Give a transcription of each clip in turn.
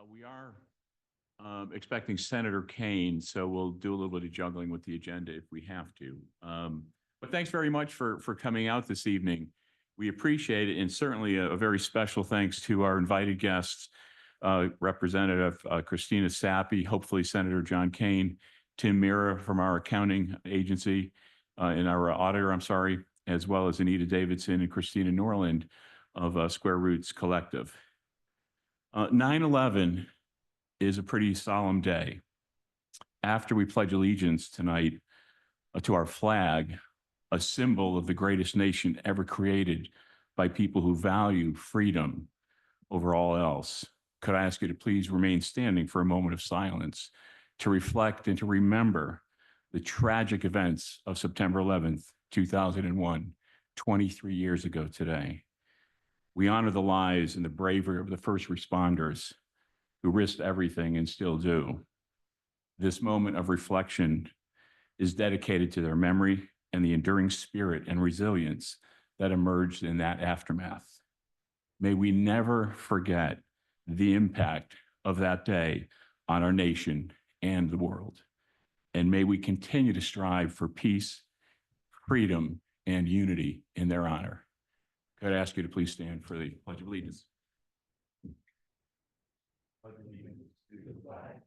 We are expecting Senator Kane, so we'll do a little bit of juggling with the agenda if we have to. But thanks very much for coming out this evening. We appreciate it, and certainly a very special thanks to our invited guests, Representative Christina Sappi, hopefully Senator John Kane, Tim Mira from our accounting agency, and our auditor, I'm sorry, as well as Anita Davidson and Christina Norland of Square Roots Collective. 9/11 is a pretty solemn day. After we pledge allegiance tonight to our flag, a symbol of the greatest nation ever created by people who value freedom over all else, could I ask you to please remain standing for a moment of silence to reflect and to remember the tragic events of September 11th, 2001, 23 years ago today. We honor the lives and the bravery of the first responders who risked everything and still do. This moment of reflection is dedicated to their memory and the enduring spirit and resilience that emerged in that aftermath. May we never forget the impact of that day on our nation and the world. And may we continue to strive for peace, freedom, and unity in their honor. Could I ask you to please stand for the Pledge of Allegiance? Pledge allegiance to the flag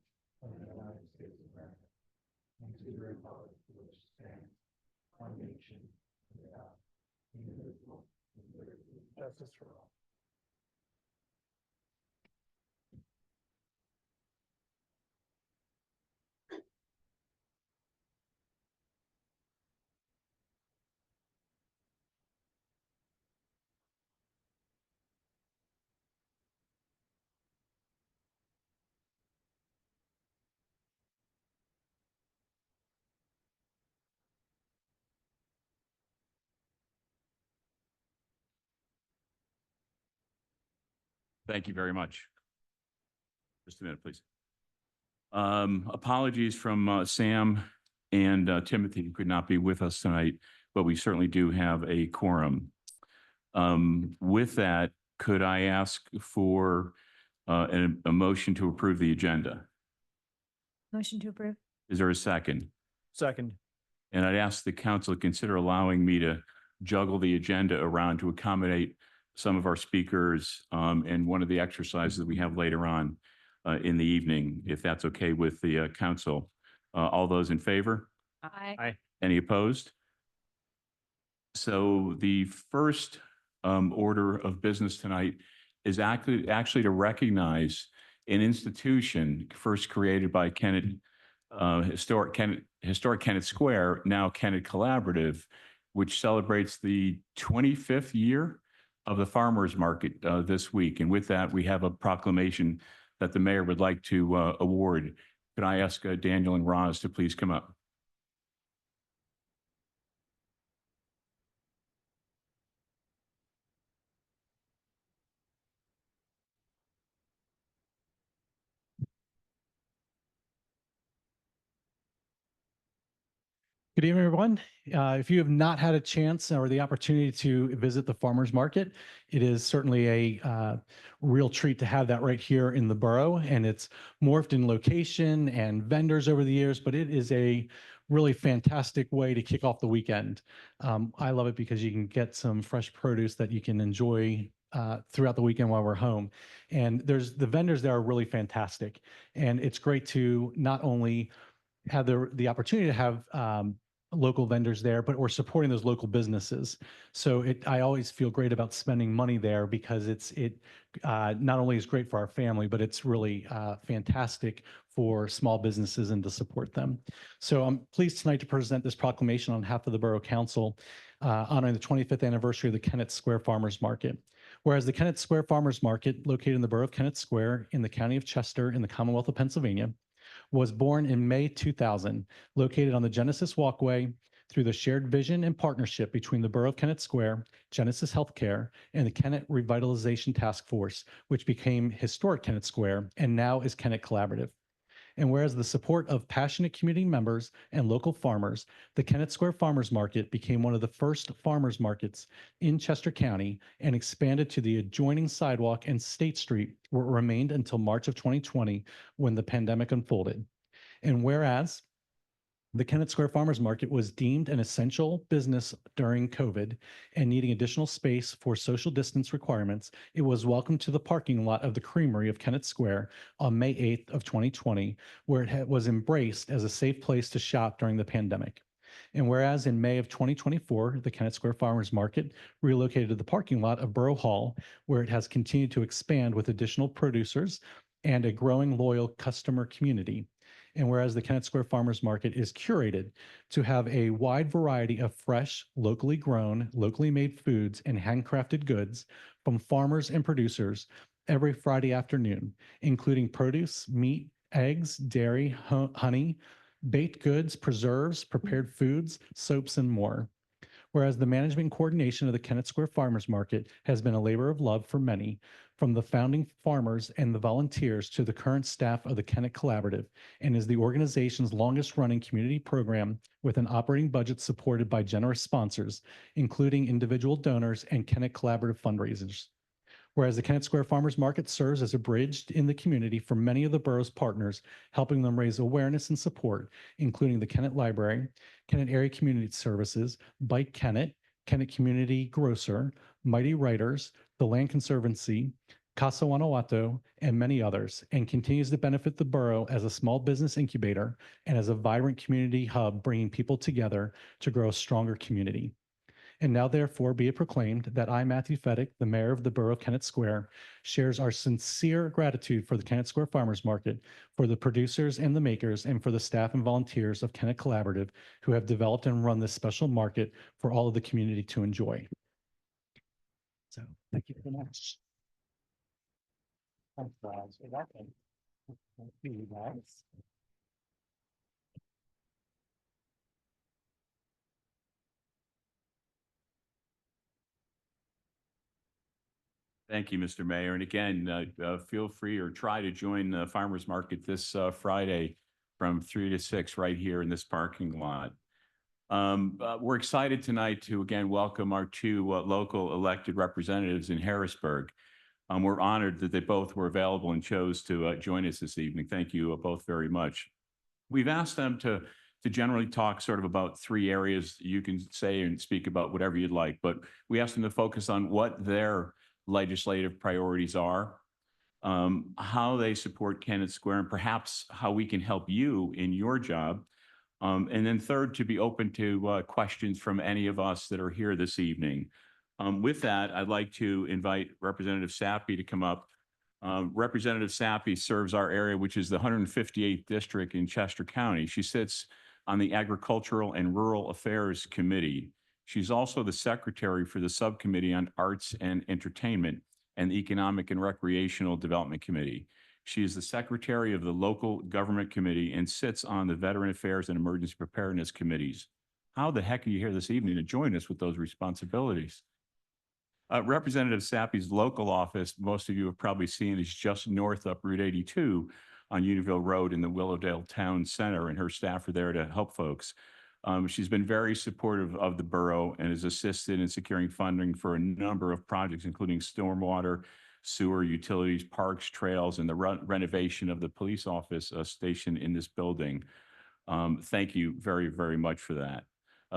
of the United States of America and to the republic for which it stands, one nation, under God, indivisible, with liberty and justice for all. Thank you very much. Just a minute, please. Apologies from Sam and Timothy, who could not be with us tonight, but we certainly do have a quorum. With that, could I ask for a motion to approve the agenda? Motion to approve. Is there a second? Second. And I'd ask the council to consider allowing me to juggle the agenda around to accommodate some of our speakers and one of the exercises that we have later on in the evening, if that's okay with the council. All those in favor? Aye. Aye. Any opposed? So the first order of business tonight is actually to recognize an institution first created by historic Kennett Square, now Kennett Collaborative, which celebrates the 25th year of the farmers market this week. And with that, we have a proclamation that the mayor would like to award. Could I ask Daniel and Roz to please come up? Good evening, everyone. If you have not had a chance or the opportunity to visit the farmers market, it is certainly a real treat to have that right here in the borough. And it's morphed in location and vendors over the years, but it is a really fantastic way to kick off the weekend. I love it because you can get some fresh produce that you can enjoy throughout the weekend while we're home. And the vendors there are really fantastic. And it's great to not only have the opportunity to have local vendors there, but we're supporting those local businesses. So I always feel great about spending money there because it not only is great for our family, but it's really fantastic for small businesses and to support them. So I'm pleased tonight to present this proclamation on behalf of the Borough Council honoring the 25th anniversary of the Kennett Square Farmers Market. Whereas the Kennett Square Farmers Market, located in the borough of Kennett Square in the county of Chester in the Commonwealth of Pennsylvania, was born in May 2000, located on the Genesis Walkway through the shared vision and partnership between the Borough of Kennett Square, Genesis Healthcare, and the Kennett Revitalization Task Force, which became Historic Kennett Square and now is Kennett Collaborative. And whereas the support of passionate community members and local farmers, the Kennett Square Farmers Market became one of the first farmers markets in Chester County and expanded to the adjoining sidewalk and State Street, where it remained until March of 2020 when the pandemic unfolded. And whereas the Kennett Square Farmers Market was deemed an essential business during COVID and needing additional space for social distance requirements, it was welcomed to the parking lot of the Creamery of Kennett Square on May 8th of 2020, where it was embraced as a safe place to shop during the pandemic. And whereas in May of 2024, the Kennett Square Farmers Market relocated to the parking lot of Borough Hall, where it has continued to expand with additional producers and a growing loyal customer community. And whereas the Kennett Square Farmers Market is curated to have a wide variety of fresh, locally grown, locally made foods and handcrafted goods from farmers and producers every Friday afternoon, including produce, meat, eggs, dairy, honey, baked goods, preserves, prepared foods, soaps, and more. Whereas the management and coordination of the Kennett Square Farmers Market has been a labor of love for many, from the founding farmers and the volunteers to the current staff of the Kennett Collaborative, and is the organization's longest running community program with an operating budget supported by generous sponsors, including individual donors and Kennett Collaborative fundraisers. Whereas the Kennett Square Farmers Market serves as a bridge in the community for many of the borough's partners, helping them raise awareness and support, including the Kennett Library, Kennett Area Community Services, Bike Kennett, Kennett Community Grocer, Mighty Writers, the Land Conservancy, Casa Guanajuato, and many others, and continues to benefit the borough as a small business incubator and as a vibrant community hub, bringing people together to grow a stronger community. And now therefore be it proclaimed that I, Matthew Fedek, the mayor of the borough of Kennett Square, shares our sincere gratitude for the Kennett Square Farmers Market, for the producers and the makers, and for the staff and volunteers of Kennett Collaborative who have developed and run this special market for all of the community to enjoy. So thank you very much. Thanks, guys. You're welcome. Thank you, guys. Thank you, Mr. Mayor. And again, feel free or try to join the farmers market this Friday from 3 to 6 right here in this parking lot. We're excited tonight to again welcome our two local elected representatives in Harrisburg. We're honored that they both were available and chose to join us this evening. Thank you both very much. We've asked them to generally talk sort of about 3 areas. You can say and speak about whatever you'd like, but we asked them to focus on what their legislative priorities are, how they support Kennett Square, and perhaps how we can help you in your job. And then third, to be open to questions from any of us that are here this evening. With that, I'd like to invite Representative Sappy to come up. Representative Sappy serves our area, which is the 158th district in Chester County. She sits on the Agricultural and Rural Affairs Committee. She's also the secretary for the Subcommittee on Arts and Entertainment and the Economic and Recreational Development Committee. She is the secretary of the Local Government Committee and sits on the Veteran Affairs and Emergency Preparedness Committees. How the heck are you here this evening to join us with those responsibilities? Representative Sappy's local office, most of you have probably seen, is just north up Route 82 on Unionville Road in the Willowdale Town Center, and her staff are there to help folks. She's been very supportive of the borough and has assisted in securing funding for a number of projects, including stormwater, sewer, utilities, parks, trails, and the renovation of the police office station in this building. Thank you very, very much for that.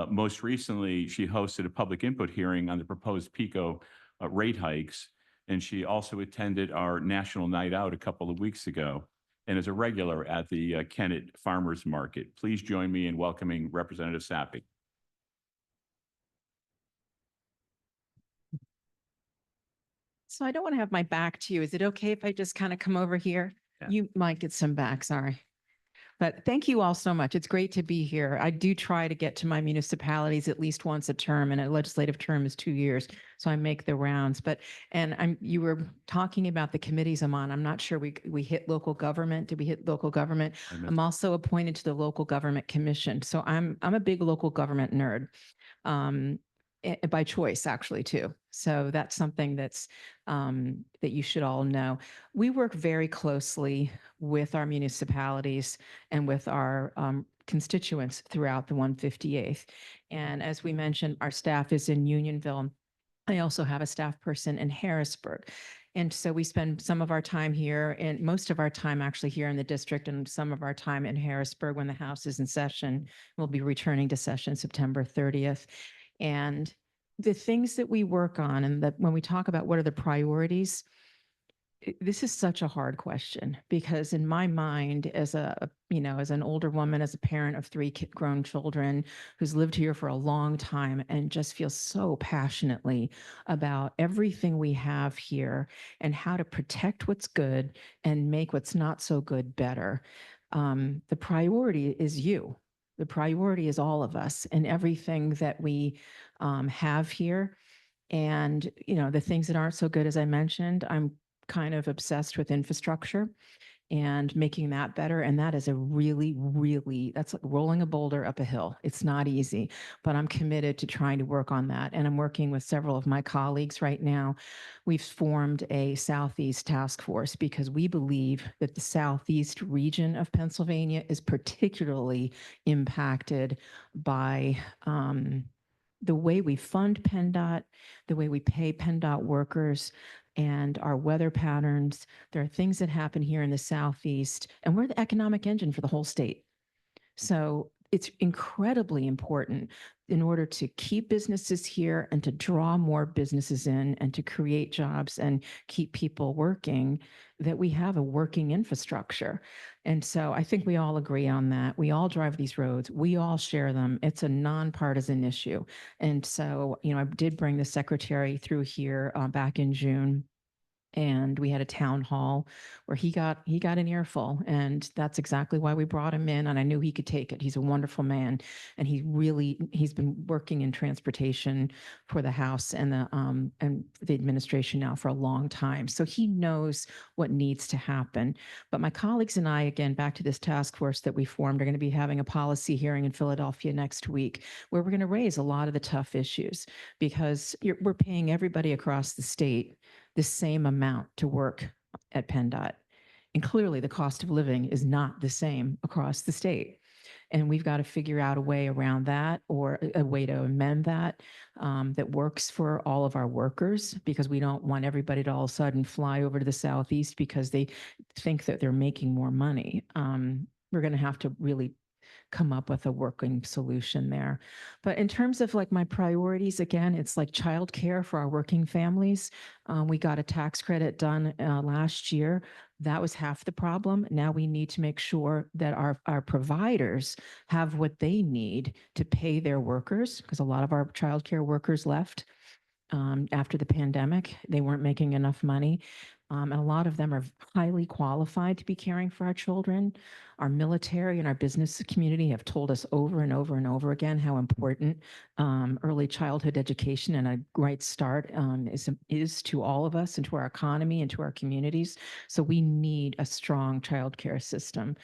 Most recently, she hosted a public input hearing on the proposed PICO rate hikes, and she also attended our National Night Out a couple of weeks ago and is a regular at the Kennett Farmers Market. Please join me in welcoming Representative Sappy. So I don't want to have my back to you. Is it okay if I just kind of come over here? Yeah. You might get some back, sorry. But thank you all so much. It's great to be here. I do try to get to my municipalities at least once a term, and a legislative term is 2 years. So I make the rounds. You were talking about the committees I'm on. I'm not sure we hit local government. Did we hit local government? I'm also appointed to the Local Government Commission. So I'm a big local government nerd. by choice actually too. So that's something that's that you should all know. We work very closely with our municipalities and with our constituents throughout the 158th. And as we mentioned, our staff is in Unionville. I also have a staff person in Harrisburg. And so we spend some of our time here and most of our time actually here in the district and some of our time in Harrisburg when the House is in session. We'll be returning to session September 30th. And the things that we work on and that when we talk about what are the priorities, this is such a hard question because in my mind as as an older woman, as a parent of three grown children who's lived here for a long time and just feels so passionately about everything we have here and how to protect what's good and make what's not so good better. The priority is you. The priority is all of us and everything that we have here. And, the things that aren't so good, as I mentioned, I'm kind of obsessed with infrastructure and making that better. And that is a really, that's like rolling a boulder up a hill. It's not easy, but I'm committed to trying to work on that. And I'm working with several of my colleagues right now. We've formed a Southeast task force because we believe that the Southeast region of Pennsylvania is particularly impacted by the way we fund PennDOT, the way we pay PennDOT workers, and our weather patterns. There are things that happen here in the Southeast, and we're the economic engine for the whole state. So it's incredibly important in order to keep businesses here and to draw more businesses in and to create jobs and keep people working, that we have a working infrastructure. And so I think we all agree on that. We all drive these roads. We all share them. It's a nonpartisan issue. And so, I did bring the secretary through here back in June. And we had a town hall where he got an earful, and that's exactly why we brought him in. And I knew he could take it. He's a wonderful man, and he's been working in transportation for the House and the administration now for a long time. So he knows what needs to happen. But my colleagues and I, again, back to this task force that we formed, are going to be having a policy hearing in Philadelphia next week, where we're going to raise a lot of the tough issues because we're paying everybody across the state the same amount to work at PennDOT. And clearly the cost of living is not the same across the state. And we've got to figure out a way around that or a way to amend that that works for all of our workers, because we don't want everybody to all of a sudden fly over to the Southeast because they think that they're making more money. We're going to have to really come up with a working solution there. But in terms of like my priorities, again, it's like childcare for our working families. We got a tax credit done last year. That was half the problem. Now we need to make sure that our providers have what they need to pay their workers, because a lot of our childcare workers left after the pandemic. They weren't making enough money. And a lot of them are highly qualified to be caring for our children. Our military and our business community have told us over and over and over again how important early childhood education and a right start is to all of us and to our economy and to our communities. So we need a strong childcare system.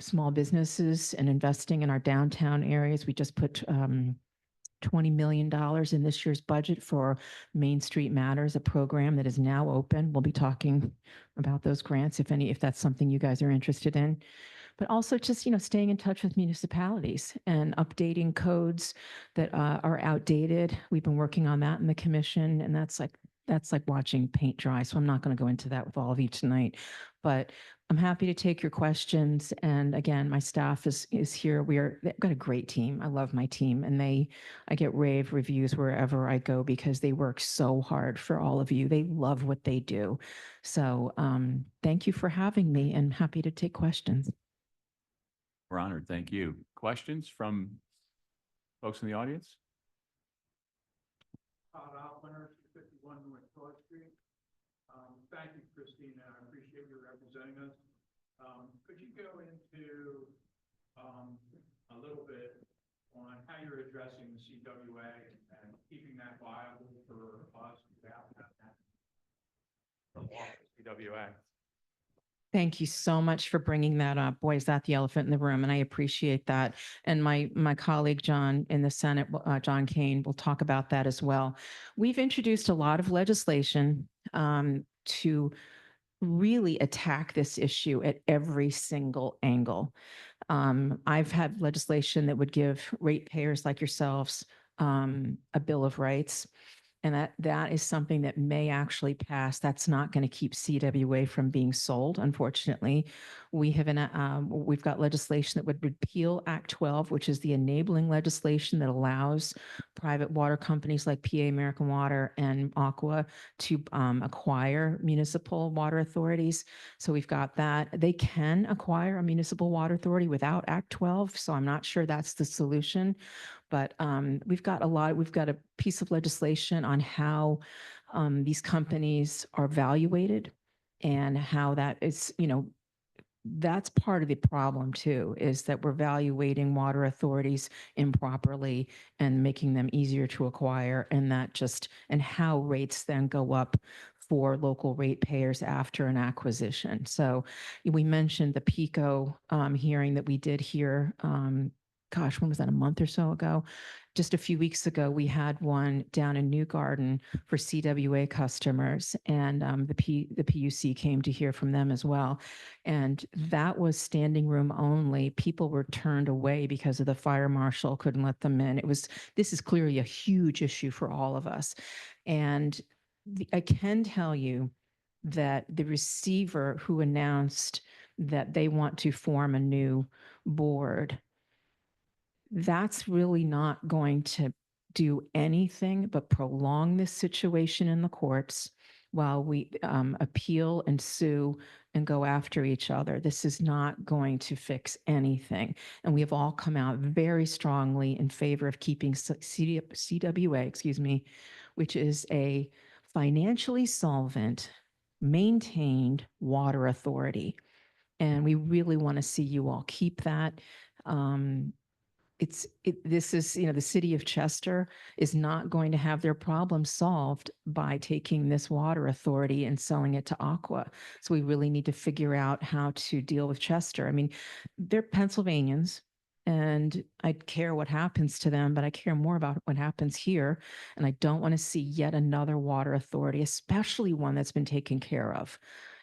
Small businesses and investing in our downtown areas. We just put $20 million in this year's budget for Main Street Matters, a program that is now open. We'll be talking about those grants, if that's something you guys are interested in. But also just, staying in touch with municipalities and updating codes that are outdated. We've been working on that in the commission, and that's like watching paint dry. So I'm not going to go into that with all of you tonight, but I'm happy to take your questions. And again, my staff is here. They've got a great team. I love my team, and I get rave reviews wherever I go because they work so hard for all of you. They love what they do. So thank you for having me, and happy to take questions. We're honored. Thank you. Questions from folks in the audience? Todd Alpiner, 251 North Broad Street. Thank you, Christina. I appreciate you representing us. Could you go into a little bit on how you're addressing the CWA and keeping that viable for us without that? CWA. Thank you so much for bringing that up. Boy, is that the elephant in the room, and I appreciate that. And my colleague, John, in the Senate, John Kane, will talk about that as well. We've introduced a lot of legislation to really attack this issue at every single angle. I've had legislation that would give ratepayers like yourselves a Bill of Rights. And that is something that may actually pass. That's not going to keep CWA from being sold, unfortunately. We've got legislation that would repeal Act 12, which is the enabling legislation that allows private water companies like PA American Water and Aqua to acquire municipal water authorities. So we've got that. They can acquire a municipal water authority without Act 12. So I'm not sure that's the solution. But we've got a piece of legislation on how these companies are evaluated and how that is, that's part of the problem too, is that we're evaluating water authorities improperly and making them easier to acquire, and how rates then go up for local ratepayers after an acquisition. So we mentioned the PICO hearing that we did here. Gosh, when was that? A month or so ago? Just a few weeks ago, we had one down in New Garden for CWA customers, and the PUC came to hear from them as well. And that was standing room only. People were turned away because of the fire marshal couldn't let them in. This is clearly a huge issue for all of us. And I can tell you that the receiver who announced that they want to form a new board, that's really not going to do anything but prolong this situation in the courts while we appeal and sue and go after each other. This is not going to fix anything. And we have all come out very strongly in favor of keeping CWA, which is a financially solvent, maintained water authority. And we really want to see you all keep that. This is, the city of Chester is not going to have their problem solved by taking this water authority and selling it to Aqua. So we really need to figure out how to deal with Chester. I mean, they're Pennsylvanians, and I care what happens to them, but I care more about what happens here. And I don't want to see yet another water authority, especially one that's been taken care of.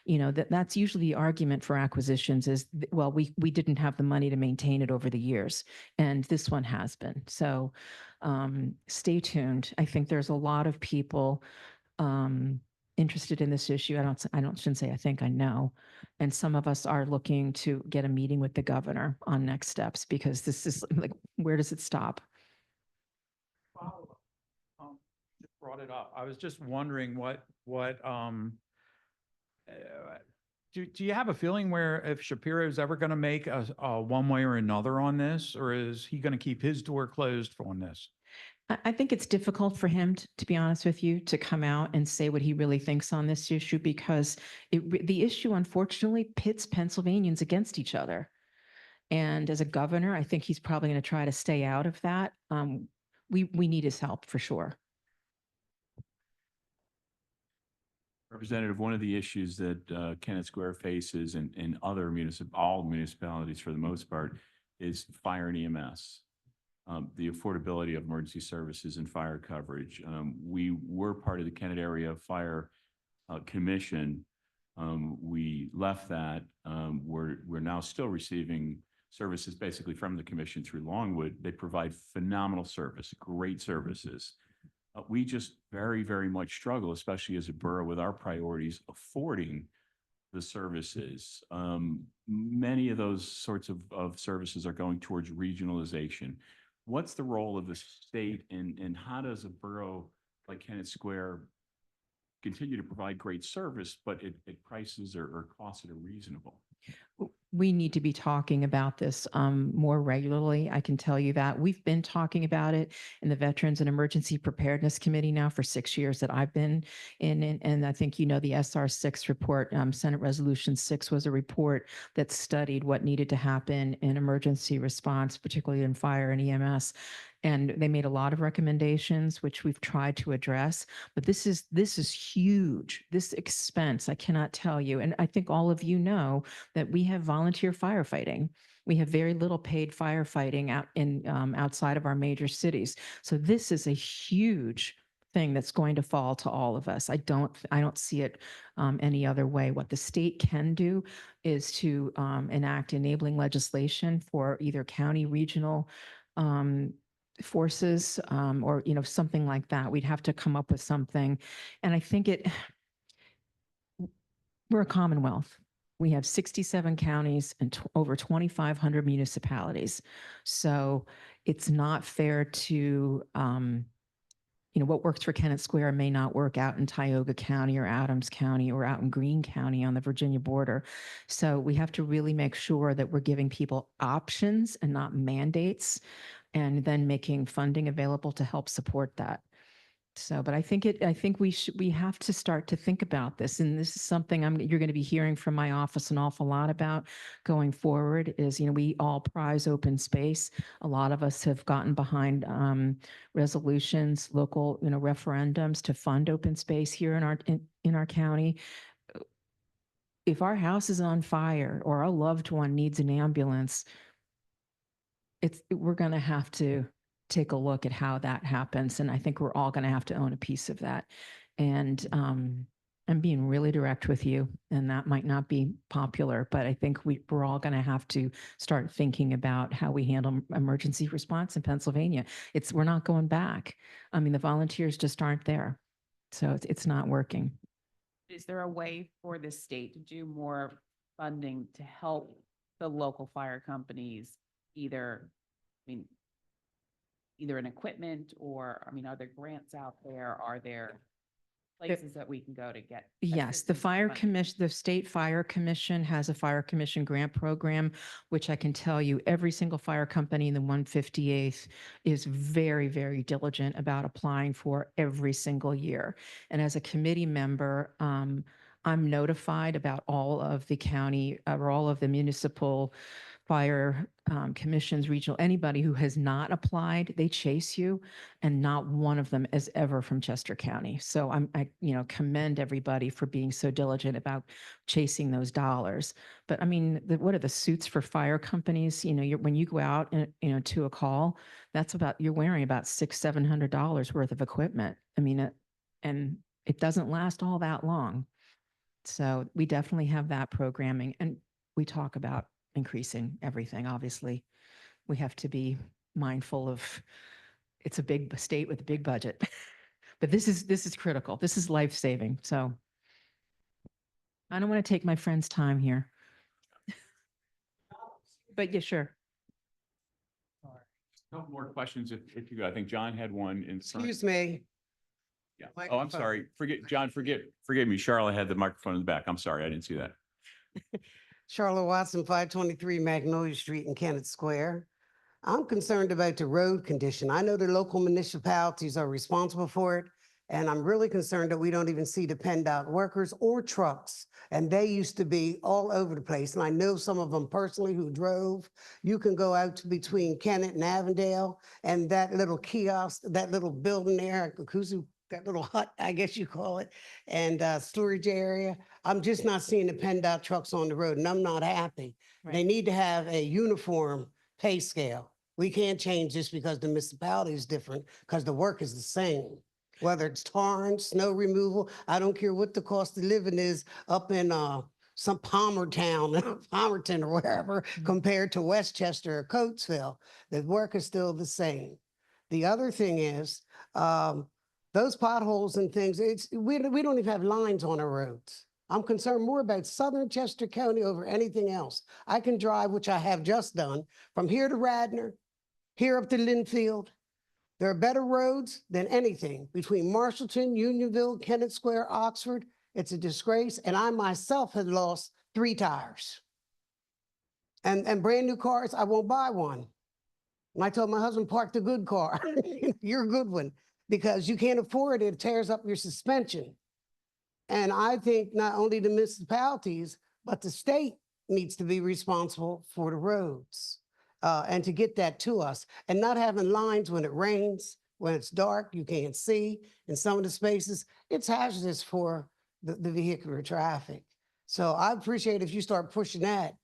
That's usually the argument for acquisitions is, well, we didn't have the money to maintain it over the years, and this one has been. So stay tuned. I think there's a lot of people interested in this issue. Shouldn't say I think, I know. And some of us are looking to get a meeting with the governor on next steps, because this is like, where does it stop? Follow-up. Just brought it up. I was just wondering do you have a feeling where if Shapiro is ever going to make a one way or another on this, or is he going to keep his door closed on this? I think it's difficult for him, to be honest with you, to come out and say what he really thinks on this issue, because the issue, unfortunately, pits Pennsylvanians against each other. And as a governor, I think he's probably going to try to stay out of that. We need his help for sure. Representative, one of the issues that Kennett Square faces and other all municipalities for the most part is fire and EMS. The affordability of emergency services and fire coverage. We were part of the Kennett Area Fire Commission. We left that. We're now still receiving services basically from the commission through Longwood. They provide phenomenal service, great services. We just very, very much struggle, especially as a borough with our priorities, affording the services. Many of those sorts of services are going towards regionalization. What's the role of the state, and how does a borough like Kennett Square continue to provide great service, but at prices or costs that are reasonable? we need to be talking about this more regularly. I can tell you that. We've been talking about it in the Veterans and Emergency Preparedness Committee now for 6 years that I've been in. And I think you know the SR 6 report, Senate Resolution 6 was a report that studied what needed to happen in emergency response, particularly in fire and EMS. And they made a lot of recommendations, which we've tried to address. But this is huge. This expense, I cannot tell you. And I think all of you know that we have volunteer firefighting. We have very little paid firefighting out in outside of our major cities. So this is a huge thing that's going to fall to all of us. I don't see it any other way. What the state can do is to enact enabling legislation for either county, regional forces or something like that. We'd have to come up with something. And I think we're a commonwealth. We have 67 counties and over 2,500 municipalities. So it's not fair to, what works for Kennett Square may not work out in Tioga County or Adams County or out in Greene County on the Virginia border. So we have to really make sure that we're giving people options and not mandates, and then making funding available to help support that. So, but I think we have to start to think about this. And this is something you're going to be hearing from my office an awful lot about going forward is, we all prize open space. A lot of us have gotten behind resolutions, local, referendums to fund open space here in our county. If our house is on fire or a loved one needs an ambulance, we're going to have to take a look at how that happens. And I think we're all going to have to own a piece of that. And I'm being really direct with you, and that might not be popular, but I think we're all going to have to start thinking about how we handle emergency response in Pennsylvania. We're not going back. I mean, the volunteers just aren't there. So it's not working. Is there a way for the state to do more funding to help the local fire companies either in equipment or, are there grants out there? Are there places that we can go to get? Yes, the assistance fire funding? commission, the State Fire Commission has a fire commission grant program, which I can tell you every single fire company in the 158th is very, very diligent about applying for every single year. And as a committee member, I'm notified about all of the county or all of the municipal fire commissions, regional, anybody who has not applied, they chase you, and not one of them is ever from Chester County. So I commend everybody for being so diligent about chasing those dollars. But what are the suits for fire companies? When you go out and, to a call, you're wearing about $600-700 worth of equipment. And it doesn't last all that long. So we definitely have that programming, and we talk about increasing everything. Obviously, we have to be mindful of it's a big state with a big budget, but this is critical. This is life-saving. So I don't want to take my friend's time here, but yeah, sure. No more questions if you, I think John had one in front. Excuse me. Yeah. Oh, I'm sorry. Forgive me. Charlotte had the microphone in the back. I'm sorry. I didn't see that. Charlotte Watson, 523 Magnolia Street in Kennett Square. I'm concerned about the road condition. I know the local municipalities are responsible for it, and I'm really concerned that we don't even see the PennDOT workers or trucks. And they used to be all over the place. And I know some of them personally who drove. You can go out to between Kennett and Avondale, and that little kiosk, that little building there, that little hut, I guess you call it, and storage area. I'm just not seeing the PennDOT trucks on the road, and I'm not happy. They Right. need to have a uniform pay scale. We can't change just because the municipality is different, because the work is the same. Whether it's tarring, snow removal, I don't care what the cost of living is up in some Palmerton or wherever, compared to Westchester or Coatesville. The work is still the same. The other thing is, those potholes and things, we don't even have lines on our roads. I'm concerned more about Southern Chester County over anything else. I can drive, which I have just done, from here to Radnor, here up to Linfield. There are better roads than anything between Marshallton, Unionville, Kennett Square, Oxford. It's a disgrace, and I myself had lost 3 tires. And brand new cars, I won't buy one. And I told my husband, park the good car. You're a good one, because you can't afford it. It tears up your suspension. And I think not only the municipalities, but the state needs to be responsible for the roads. And to get that to us, and not having lines when it rains, when it's dark, you can't see. In some of the spaces, it's hazardous for the vehicular traffic. So I appreciate if you start pushing that,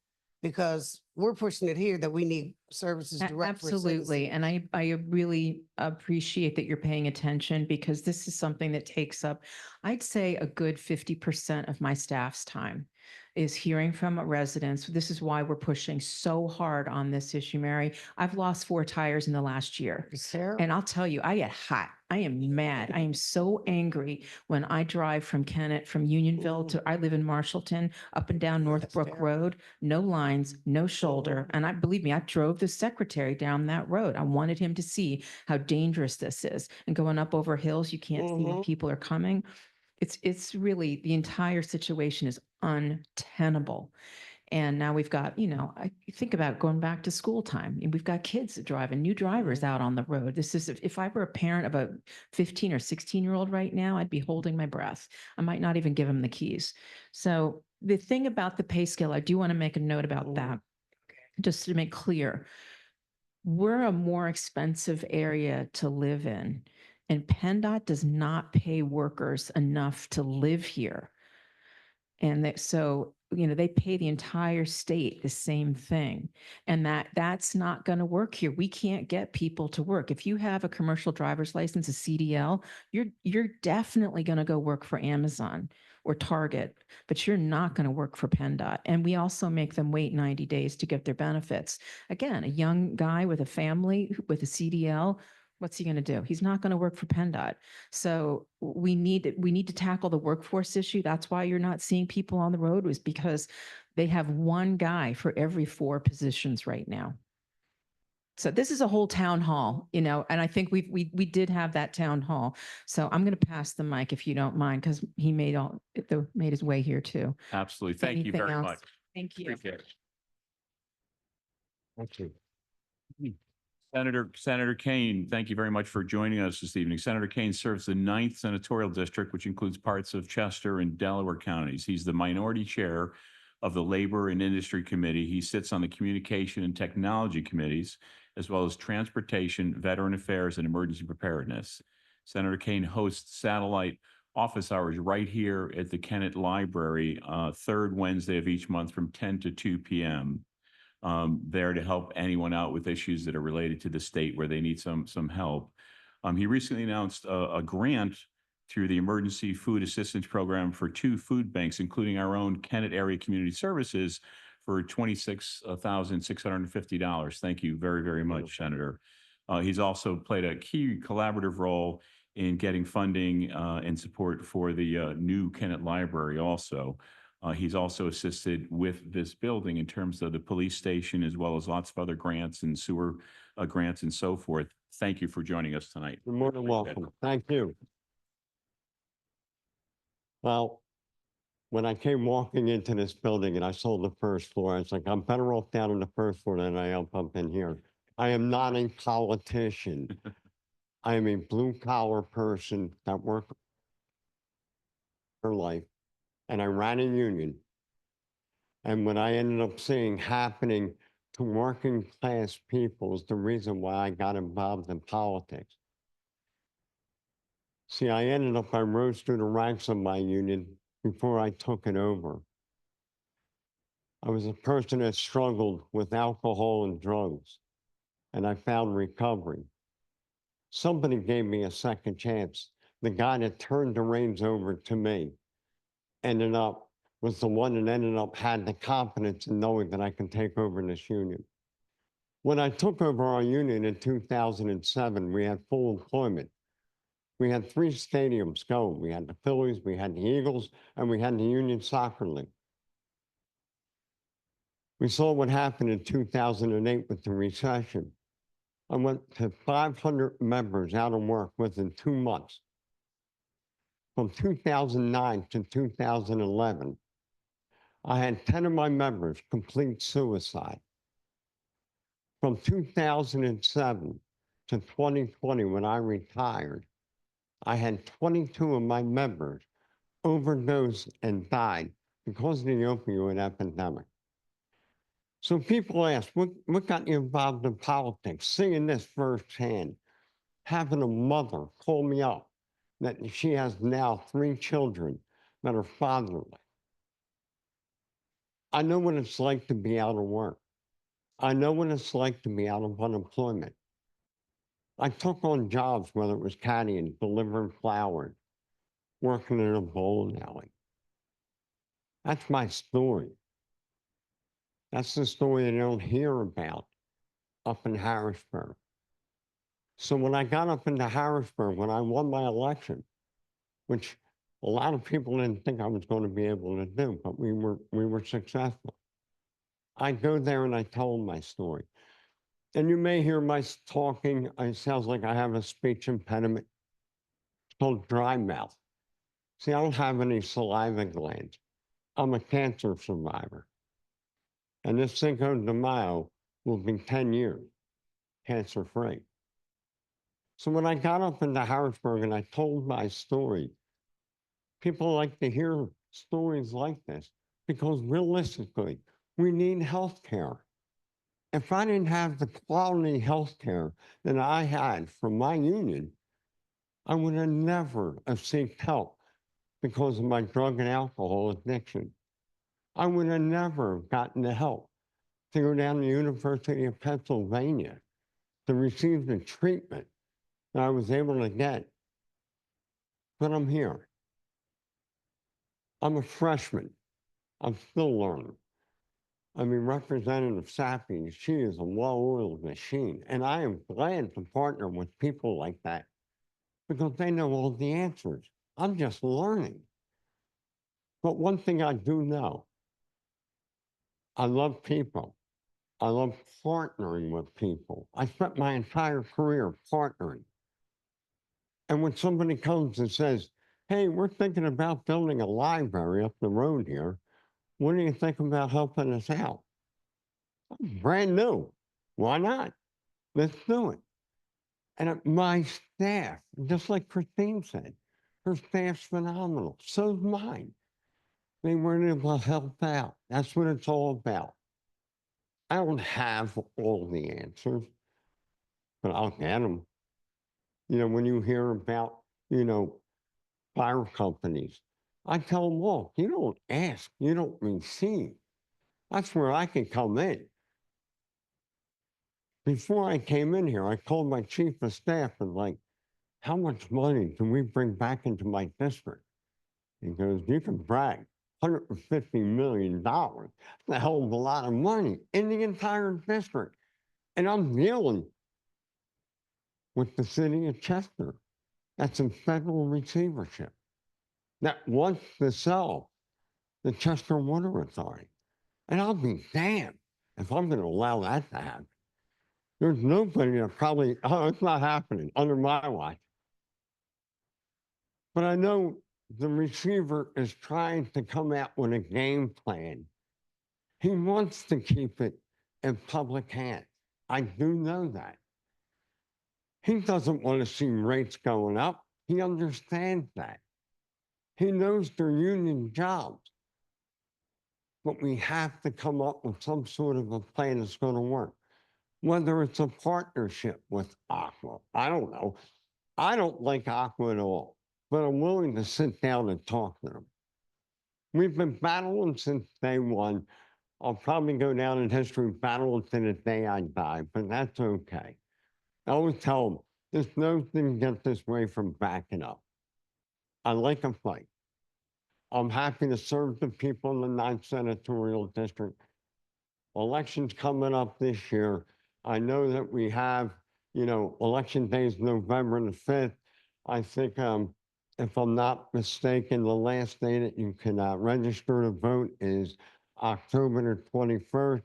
because we're pushing it here that we need services direct for Absolutely. citizens. And I really appreciate that you're paying attention, because this is something that takes up, I'd say, a good 50% of my staff's time is hearing from residents. This is why we're pushing so hard on this issue, Mary. I've lost 4 tires in the last year. It's terrible. And I'll tell you, I get hot. I am mad. I am so angry when I drive from Kennett, from Unionville to, I live in Marshallton, up and down That's Northbrook terrible. Road, no lines, no shoulder. And I believe me, I drove the secretary down that road. I wanted him to see how dangerous this is. And going up over hills, you can't see when Mhm. people are coming. It's really, the entire situation is untenable. And now we've got, I think about going back to school time, and we've got kids driving, new drivers out on the road. This is, if I were a parent of a 15 or 16-year-old right now, I'd be holding my breath. I might not even give them the keys. So the thing about the pay scale, I do want to make a note about that, just to make clear. We're a more expensive area to live in, and PennDOT does not pay workers enough to live here. And that, so, they pay the entire state the same thing. And that's not going to work here. We can't get people to work. If you have a commercial driver's license, a CDL, you're definitely going to go work for Amazon or Target, but you're not going to work for PennDOT. And we also make them wait 90 days to get their benefits. Again, a young guy with a family with a CDL, what's he going to do? He's not going to work for PennDOT. So we need to tackle the workforce issue. That's why you're not seeing people on the road, was because they have one guy for every 4 positions right now. So this is a whole town hall, and I think we did have that town hall. So I'm going to pass the mic, if you don't mind, because he made his way here too. Absolutely. Thank you Anything very else? much. Thank you. Appreciate it. Thank you. Senator Kane, thank you very much for joining us this evening. Senator Kane serves the 9th Senatorial District, which includes parts of Chester and Delaware counties. He's the minority chair of the Labor and Industry Committee. He sits on the Communication and Technology Committees, as well as Transportation, Veteran Affairs, and Emergency Preparedness. Senator Kane hosts satellite office hours right here at the Kennett Library, 3rd Wednesday of each month from 10 to 2 p.m. There to help anyone out with issues that are related to the state where they need some help. He recently announced a grant through the Emergency Food Assistance Program for 2 food banks, including our own Kennett Area Community Services, for $26,650. Thank you very, very much, Senator. He's also played a key collaborative role in getting funding and support for the new Kennett Library also. He's also assisted with this building in terms of the police station, as well as lots of other grants and sewer grants and so forth. Thank you for joining us tonight. You're more than welcome. Thank you. Well, when I came walking into this building and I saw the first floor, I was like, I'm better off down on the first floor than I am up in here. I am not a politician. I am a blue collar person that worked for life, and I ran a union. And what I ended up seeing happening to working class people is the reason why I got involved in politics. See, I rose through the ranks of my union before I took it over. I was a person that struggled with alcohol and drugs, and I found recovery. Somebody gave me a second chance. The guy that turned the reins over to me was the one that ended up had the confidence in knowing that I can take over this union. When I took over our union in 2007, we had full employment. We had 3 stadiums going. We had the Phillies, we had the Eagles, and we had the Union Soccer League. We saw what happened in 2008 with the recession. I went to 500 members out of work within 2 months. From 2009 to 2011, I had 10 of my members complete suicide. From 2007 to 2020, when I retired, I had 22 of my members overdosed and died because of the opioid epidemic. So people ask, what got you involved in politics? Seeing this firsthand, having a mother call me up that she has now 3 children that are fatherless. I know what it's like to be out of work. I know what it's like to be out of unemployment. I took on jobs, whether it was caddying, delivering flowers, working in a bowling alley. That's my story. That's the story they don't hear about up in Harrisburg. So when I got up into Harrisburg, when I won my election, which a lot of people didn't think I was going to be able to do, but we were successful. I go there and I tell them my story. And you may hear my talking, it sounds like I have a speech impediment. It's called dry mouth. See, I don't have any saliva glands. I'm a cancer survivor. And this Cinco de Mayo will be 10 years cancer-free. So when I got up into Harrisburg and I told my story, people like to hear stories like this because realistically, we need health care. If I didn't have the quality health care that I had from my union, I would have never have sought help because of my drug and alcohol addiction. I would have never gotten the help to go down to the University of Pennsylvania to receive the treatment that I was able to get. But I'm here. I'm a freshman. I'm still learning. I mean, Representative Sappy, she is a well-oiled machine. And I am glad to partner with people like that because they know all the answers. I'm just learning. But one thing I do know, I love people. I love partnering with people. I spent my entire career partnering. And when somebody comes and says, hey, we're thinking about building a library up the road here, what do you think about helping us out? Brand new. Why not? Let's do it. And my staff, just like Christine said, her staff's phenomenal. So's mine. They weren't able to help out. That's what it's all about. I don't have all the answers, but I'll get them. You know, when you hear about, fire companies, I tell them, look, you don't ask, you don't receive. That's where I can come in. Before I came in here, I told my chief of staff, and like, how much money can we bring back into my district? He goes, you can brag, $150 million. That's a hell of a lot of money in the entire district. And I'm dealing with the city of Chester. That's in federal receivership that wants to sell the Chester Water Authority. And I'll be damned if I'm going to allow that to happen. There's nobody that probably, oh, it's not happening under my watch. But I know the receiver is trying to come out with a game plan. He wants to keep it in public hands. I do know that. He doesn't want to see rates going up. He understands that. He knows they're union jobs. But we have to come up with some sort of a plan that's going to work. Whether it's a partnership with Aqua, I don't know. I don't like Aqua at all, but I'm willing to sit down and talk to them. We've been battling since day one. I'll probably go down in history battling to the day I die, but that's okay. I always tell them, there's no thing to get this way from backing up. I like a fight. I'm happy to serve the people in the 9th Senatorial District. Elections coming up this year. I know that we have, election day is November the 5th. I think, if I'm not mistaken, the last day that you can register to vote is October the 21st.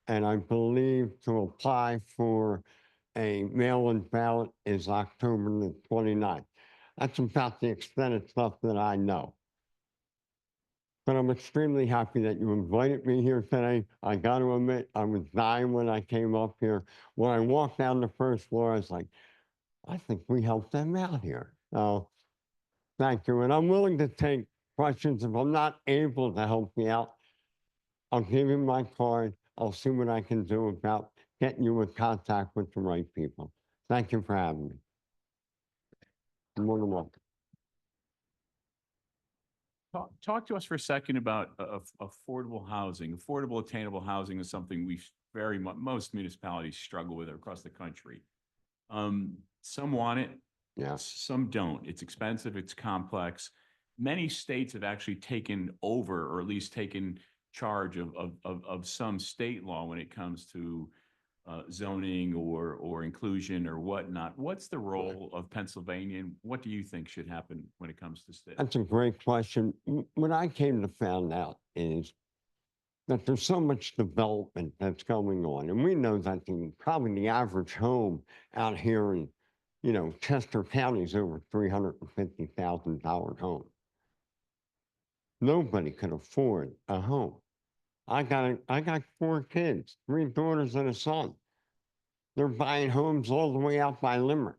And I believe to apply for a mail-in ballot is October the 29th. That's about the extent of stuff that I know. But I'm extremely happy that you invited me here today. I got to admit, I was dying when I came up here. When I walked down the first floor, I was like, I think we helped them out here. So thank you. And I'm willing to take questions. If I'm not able to help you out, I'll give you my card. I'll see what I can do about getting you in contact with the right people. Thank you for having me. You're more than welcome. Talk to us for a second about affordable housing. Affordable, attainable housing is something we very much, most municipalities struggle with across the country. Some want it, Yeah. some don't. It's expensive, it's complex. Many states have actually taken over, or at least taken charge of some state law when it comes to zoning or inclusion or whatnot. What's the role of Pennsylvania, and what do you think should happen when it comes to state? That's a great question. What I came to find out is that there's so much development that's going on. And we know that probably the average home out here in, Chester County is over $350,000 home. Nobody can afford a home. I got 4 kids, 3 daughters and a son. They're buying homes all the way out by Limerick.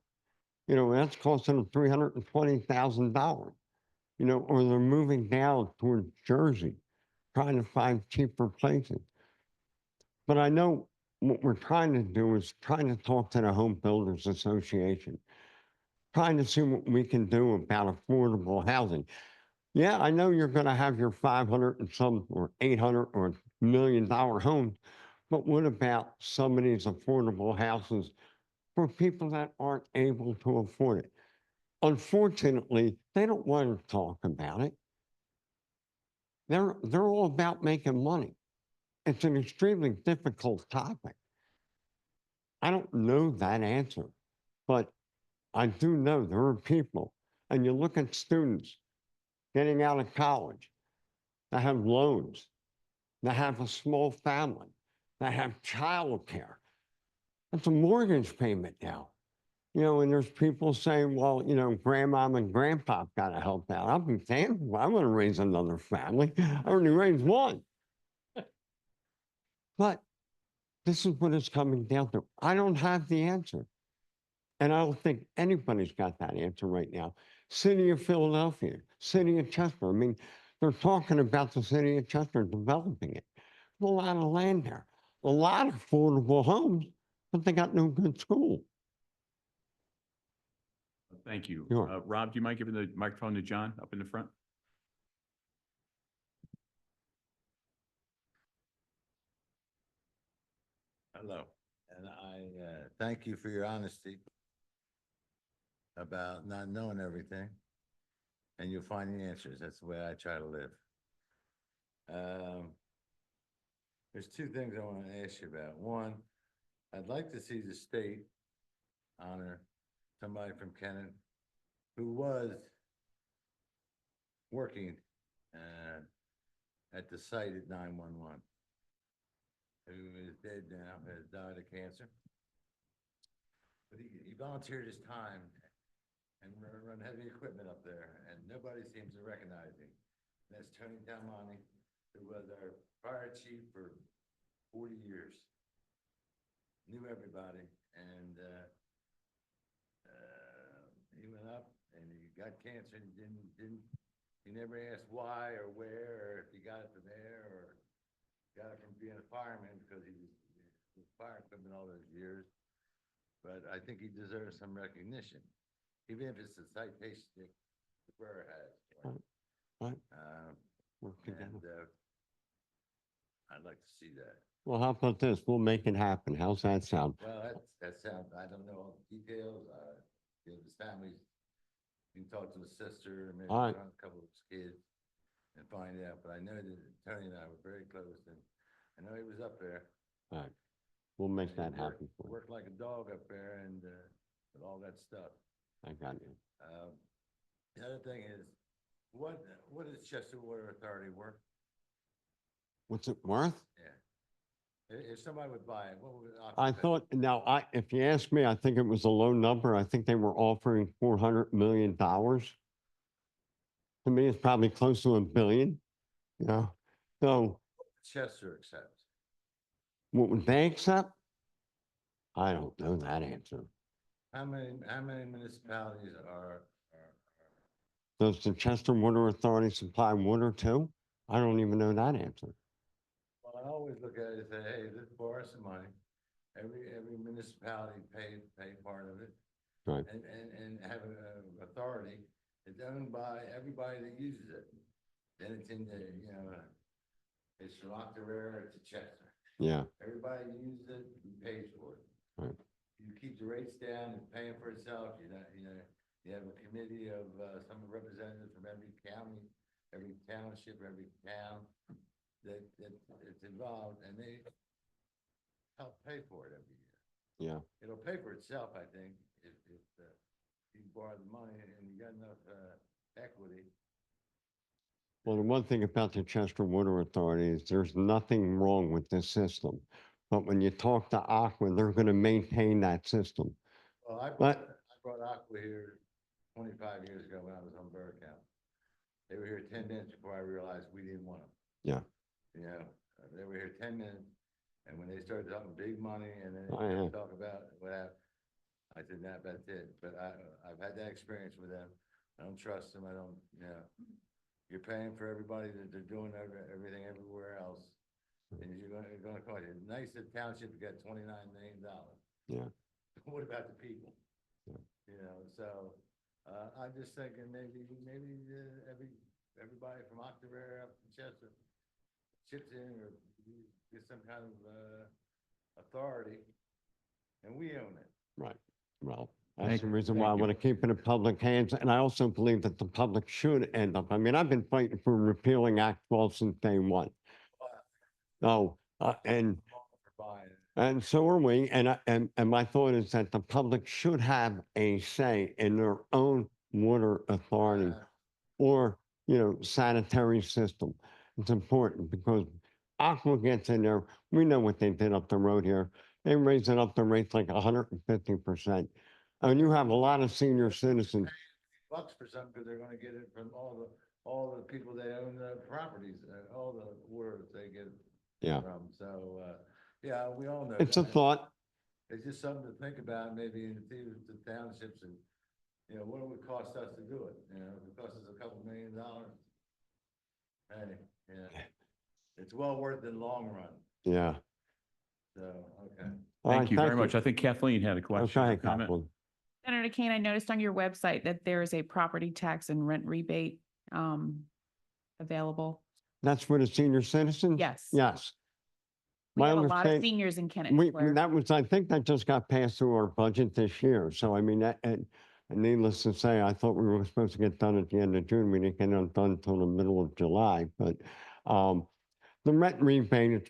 That's costing them $320,000. Or they're moving down towards Jersey, trying to find cheaper places. But I know what we're trying to do is trying to talk to the Home Builders Association, trying to see what we can do about affordable housing. Yeah, I know you're going to have your 500 and some or 800 or $1 million homes, but what about some of these affordable houses for people that aren't able to afford it? Unfortunately, they don't want to talk about it. They're all about making money. It's an extremely difficult topic. I don't know that answer, but I do know there are people, and you look at students getting out of college that have loans, that have a small family, that have childcare. That's a mortgage payment now. And there's people saying, well, grandmom and grandpa got to help out. I'll be damned. I want to raise another family. I already raised one. But this is what it's coming down to. I don't have the answer. And I don't think anybody's got that answer right now. City of Philadelphia, City of Chester. I mean, they're talking about the City of Chester developing it. There's a lot of land there, a lot of affordable homes, but they got no good school. Thank you. Sure. Rob, do you mind giving the microphone to John up in the front? Hello, and I thank you for your honesty about not knowing everything, and you'll find the answers. That's the way I try to live. There's 2 things I want to ask you about. One, I'd like to see the state honor somebody from Kennet who was working at the site at 911. Who is dead now, has died of cancer. But he volunteered his time and run heavy equipment up there, and nobody seems to recognize him. And that's Tony Talmani, who was our fire chief for 40 years. Knew everybody, and he went up and he got cancer and he never asked why or where, or if he got it from there or got it from being a fireman, because he was fire equipment all those years. But I think he deserves some recognition, even if it's a citation that the borough has. Right. And I'd like to see that. Well, how about this? We'll make it happen. How's that sound? Well, that sounds, I don't know all the details. His family, you can talk to his sister, maybe All right. a couple of his kids and find out. But I know that Tony and I were very close, and I know he was up there. All right. We'll make He that happen for you. Worked like a dog up there and with all that stuff. I got you. The other thing is, what is Chester Water Authority worth? What's it worth? Yeah. If somebody would buy it, what would it? I thought, now, if you ask me, I think it was a low number. I think they were offering $400 million. To me, it's probably close to $1 billion. you know? So Chester accepts. what would they accept? I don't know that answer. How many municipalities are, Does the Chester Water Authority supply water too? I don't even know that answer. well, I always look at it and say, hey, let's borrow some money. Every municipality pay part of it. Right. And have a authority. It's owned by everybody that uses it. Then it's in the, you know, it's from Octorara to Chester. Yeah, Everybody uses it, who pays for it. Right. You keep the rates down, it's paying for itself, you have a committee of, some representatives from every county, every township, every town that it's involved, and they help pay for it every year. yeah. It'll pay for itself, I think, if you borrow the money and you got enough, equity. Well, the one thing about the Chester Water Authority is there's nothing wrong with this system. But when you talk to Aqua, they're gonna maintain that system. Well, I But- brought Aqua here 25 years ago when I was on Borough Council. They were here 10 minutes before I realized we didn't want them. Yeah. You know, they were here 10 minutes, and when they started talking big money and then Oh, yeah. talk about what happened, I said, nah, that's it. But I've had that experience with them. I don't trust them. I don't, you know, you're paying for everybody that they're doing everything everywhere else. And you're gonna cost you. Nice that township got $29 million. Yeah. What about the people? Yeah. You know, so, I'm just thinking maybe, everybody from Octorara up to Chester chips in or get some kind of, authority, and we own it. Right. Well, that's Thank the you. reason why I Thank you. want to keep it in public hands. And I also believe that the public should end up, I mean, I've been fighting for repealing Act 12 since day one. No, and For buying it. And so are we, and my thought is that the public should have a say in their own water authority or, you know, sanitary system. It's important because Aqua gets in there, we know what they did up the road here. They raised it up the rates like 150%. And you have a lot of senior citizens. Bucks for something, because they're gonna get it from all the people that own the properties, all the water that they get Yeah, from, so, yeah, we all know. it's a that. thought. It's just something to think about, maybe in the townships and, you know, what it would cost us to do it, you know, if it costs us a couple $1 million. Hey, yeah, it's well worth it in the long run, Yeah. so, okay. All right, Thank you very much. I think Kathleen had a question. Okay, or comment. Kathleen. Senator Kane, I noticed on your website that there is a property tax and rent rebate available. That's for the senior citizens? Yes. Yes. We My have a lot of understand- seniors in Kennett We, Square. that was, I think that just got passed through our budget this year. So I mean, that, and needless to say, I thought we were supposed to get done at the end of June. We didn't get it done until the middle of July, but, the rent rebate is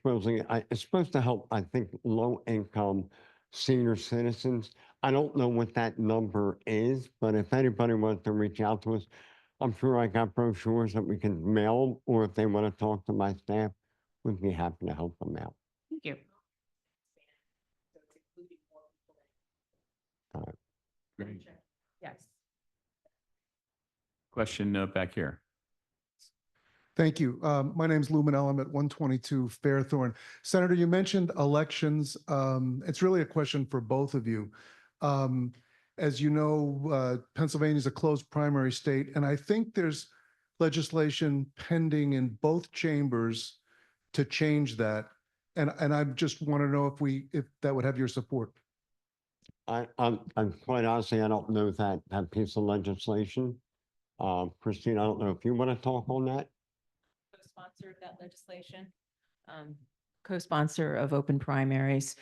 it's supposed to help, I think, low-income senior citizens. I don't know what that number is, but if anybody wants to reach out to us, I'm sure I got brochures that we can mail them, or if they want to talk to my staff, we'd be happy to help them out. Thank you. Great. Yes. Question back here. Thank you. My name's Lou Manella. I'm at 122 Fairthorn. Senator, you mentioned elections. It's really a question for both of you. As you know, Pennsylvania is a closed primary state, and I think there's legislation pending in both chambers to change that. And I just want to know if that would have your support. I'm quite honestly, I don't know that piece of legislation. Christine, I don't know if you want to talk on that? Co-sponsored that legislation. Co-sponsor of open primaries.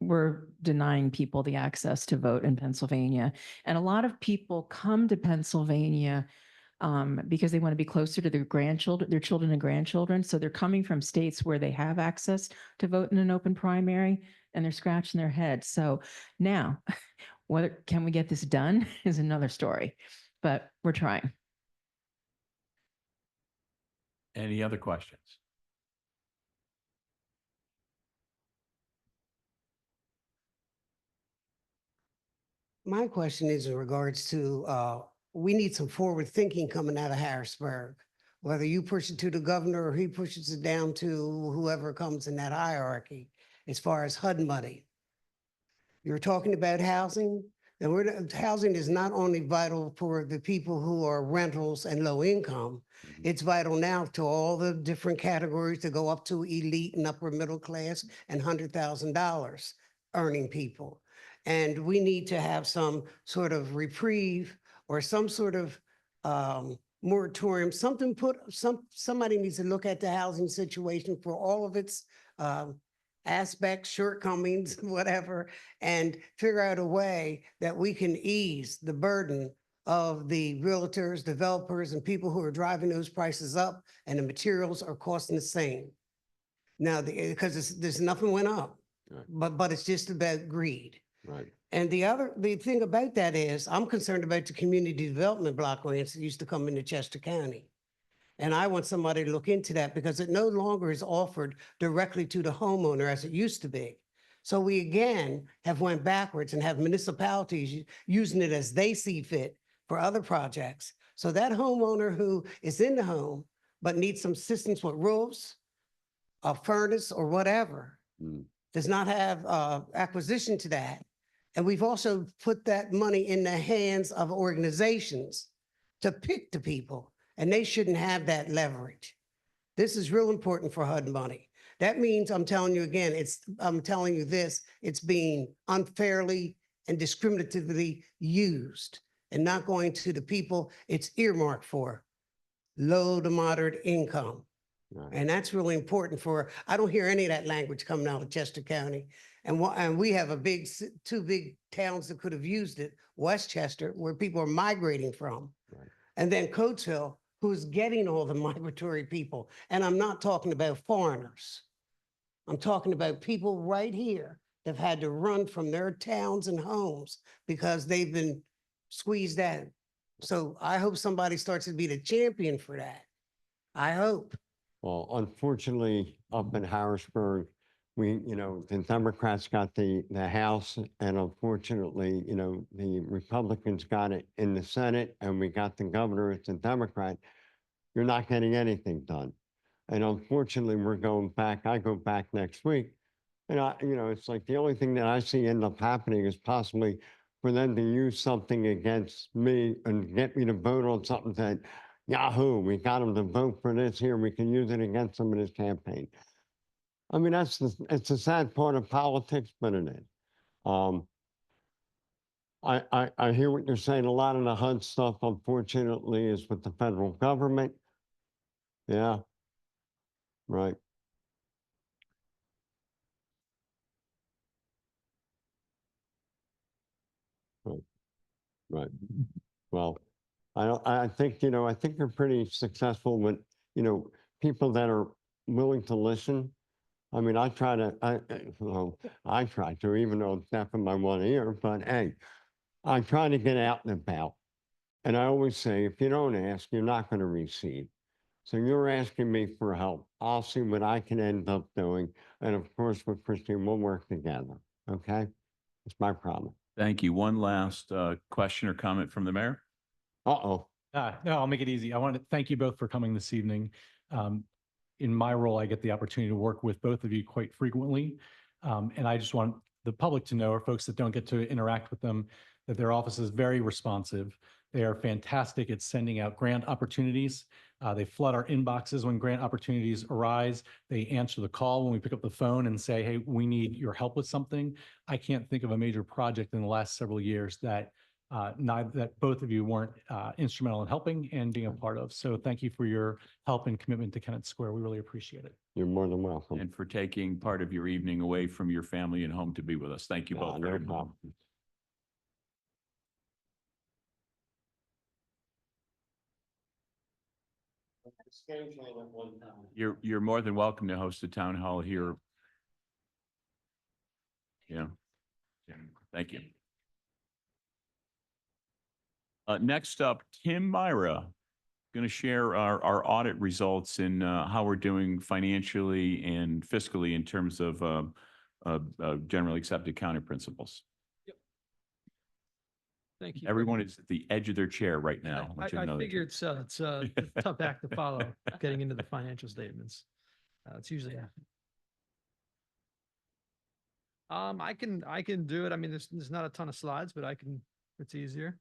We're denying people the access to vote in Pennsylvania. And a lot of people come to Pennsylvania because they want to be closer to their children and grandchildren. So they're coming from states where they have access to vote in an open primary, and they're scratching their head. So now, whether can we get this done is another story, but we're trying. Any other questions? My question is in regards to, we need some forward thinking coming out of Harrisburg. whether you push it to the governor or he pushes it down to whoever comes in that hierarchy, as far as HUD money. You're talking about housing, and housing is not only vital for the people who are rentals and low income, it's vital now to all the different categories that go up to elite and upper middle class and $100,000 earning people. And we need to have some sort of reprieve or some sort of moratorium, somebody needs to look at the housing situation for all of its aspects, shortcomings, whatever, and figure out a way that we can ease the burden of the realtors, developers, and people who are driving those prices up, and the materials are costing the same. Now, because there's nothing went up, Right. but it's just about greed. Right. And the thing about that is, I'm concerned about the community development block grants that used to come into Chester County. And I want somebody to look into that because it no longer is offered directly to the homeowner as it used to be. So we again have went backwards and have municipalities using it as they see fit for other projects. So that homeowner who is in the home but needs some assistance with roofs, a furnace or whatever, Mm. does not have acquisition to that. And we've also put that money in the hands of organizations to pick the people, and they shouldn't have that leverage. This is real important for HUD money. That means, I'm telling you again, I'm telling you this, it's being unfairly and discriminatively used and not going to the people it's earmarked for, low to moderate income. Right. And that's really important I don't hear any of that language coming out of Chester County. And we have two big towns that could have used it, Westchester, where people are migrating from. Right. And then Coatesville, who's getting all the migratory people. And I'm not talking about foreigners. I'm talking about people right here that have had to run from their towns and homes because they've been squeezed out. So I hope somebody starts to be the champion for that. I hope. Well, unfortunately, up in Harrisburg, the Democrats got the House, and unfortunately, the Republicans got it in the Senate, and we got the governor, it's a Democrat. You're not getting anything done. And unfortunately, we're going back. I go back next week. And it's like the only thing that I see end up happening is possibly for them to use something against me and get me to vote on something that, Yahoo, we got them to vote for this here. We can use it against them in this campaign. I mean, it's a sad part of politics, but it is. I hear what you're saying. A lot of the HUD stuff, unfortunately, is with the federal government. Yeah. Right. Right. Right. Well, I think you're pretty successful with, people that are willing to listen. I mean, I try to, even though it's deaf in my one ear, but hey, I try to get out and about. And I always say, if you don't ask, you're not going to receive. So you're asking me for help. I'll see what I can end up doing. And of course, with Christine, we'll work together. Okay? It's my promise. Thank you. One last question or comment from the mayor? Uh-oh. No, I'll make it easy. I want to thank you both for coming this evening. In my role, I get the opportunity to work with both of you quite frequently. And I just want the public to know, or folks that don't get to interact with them, that their office is very responsive. They are fantastic at sending out grant opportunities. They flood our inboxes when grant opportunities arise. They answer the call when we pick up the phone and say, hey, we need your help with something. I can't think of a major project in the last several years that that both of you weren't instrumental in helping and being a part of. So thank you for your help and commitment to Kennett Square. We really appreciate it. You're more than welcome. And for taking part of your evening away from your family and home to be with us. Thank you both No very much. problem. You're more than welcome to host a town hall here. Yeah. Thank you. Next up, Tim Myra, going to share our audit results and how we're doing financially and fiscally in terms of generally accepted accounting principles. Thank you. Everyone is at the edge of their chair right now. I want you to know I that. figured so. It's a tough act to follow, getting into the financial statements. It's usually. I can do it. I mean, there's not a ton of slides, but it's easier.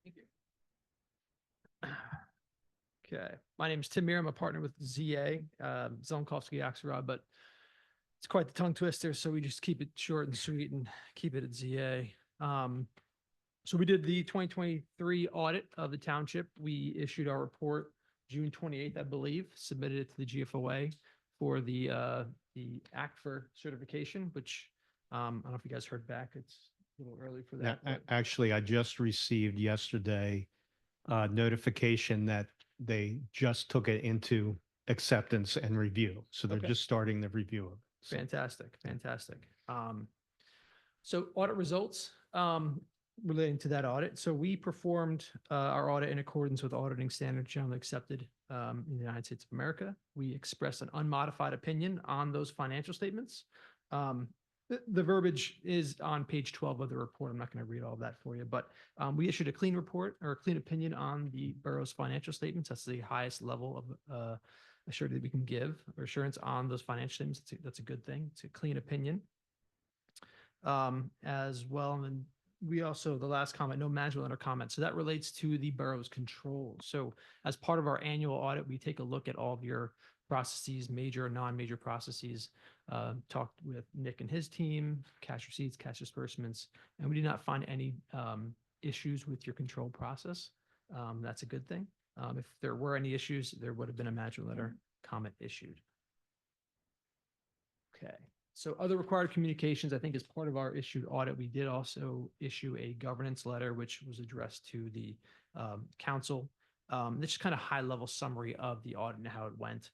Thank you. Okay, my name is Tim Muir. I'm a partner with ZA, Zelnkowski Axelrod, but it's quite the tongue twister, so we just keep it short and sweet and keep it at ZA. So we did the 2023 audit of the township. We issued our report June 28th, I believe, submitted it to the GFOA for the Act for certification, which I don't know if you guys heard back. It's a little early for that. but- Actually, I just received yesterday notification that they just took it into acceptance and review. So they're Okay. just starting the review of it. So- Fantastic, fantastic. So audit results relating to that audit. So we performed our audit in accordance with auditing standards generally accepted in the United States of America. We expressed an unmodified opinion on those financial statements. The verbiage is on page 12 of the report. I'm not going to read all of that for you, but we issued a clean report or a clean opinion on the borough's financial statements. That's the highest level of assurance that we can give or assurance on those financial statements. That's a good thing. It's a clean opinion. As well, and then we also, the last comment, no management letter comment. So that relates to the borough's control. So as part of our annual audit, we take a look at all of your processes, major and non-major processes, talked with Nick and his team, cash receipts, cash disbursements, and we did not find any issues with your control process. That's a good thing. If there were any issues, there would have been a management letter comment issued. Okay. So other required communications, I think as part of our issued audit, we did also issue a governance letter, which was addressed to the council. This is kind of high level summary of the audit and how it went.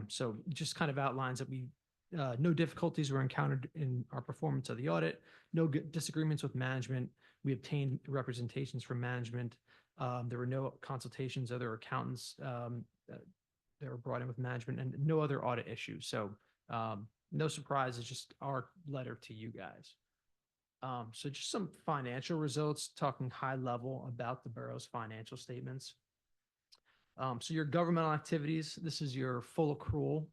So just kind of outlines that no difficulties were encountered in our performance of the audit, no disagreements with management. We obtained representations from management. There were no consultations, other accountants that were brought in with management, and no other audit issues. So no surprise, it's just our letter to you guys. So just some financial results, talking high level about the borough's financial statements. So your governmental activities, this is your full accrual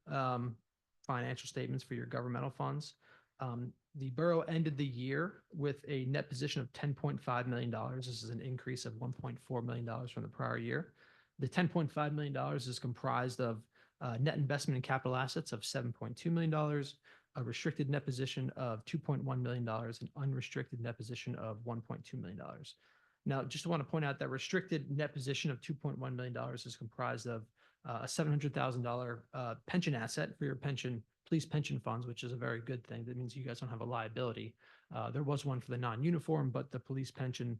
financial statements for your governmental funds. The borough ended the year with a net position of $10.5 million. This is an increase of $1.4 million from the prior year. The $10.5 million is comprised of net investment in capital assets of $7.2 million, a restricted net position of $2.1 million, and unrestricted net position of $1.2 million. Now, just want to point out that restricted net position of $2.1 million is comprised of a $700,000 pension asset for your police pension funds, which is a very good thing. That means you guys don't have a liability. There was one for the non-uniform, but the police pension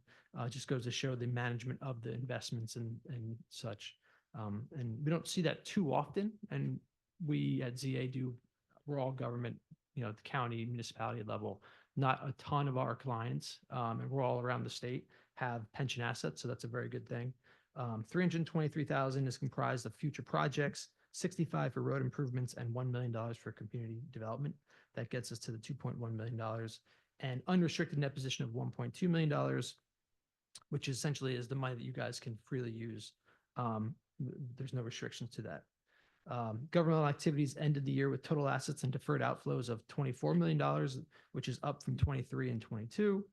just goes to show the management of the investments and such. And we don't see that too often. And we at ZA we're all government, the county, municipality level. Not a ton of our clients, and we're all around the state, have pension assets. So that's a very good thing. $323,000 is comprised of future projects, $65,000 for road improvements, and $1 million for community development. That gets us to the $2.1 million. And unrestricted net position of $1.2 million, which essentially is the money that you guys can freely use. There's no restrictions to that. Governmental activities ended the year with total assets and deferred outflows of $24 million, which is up from 23 and 22.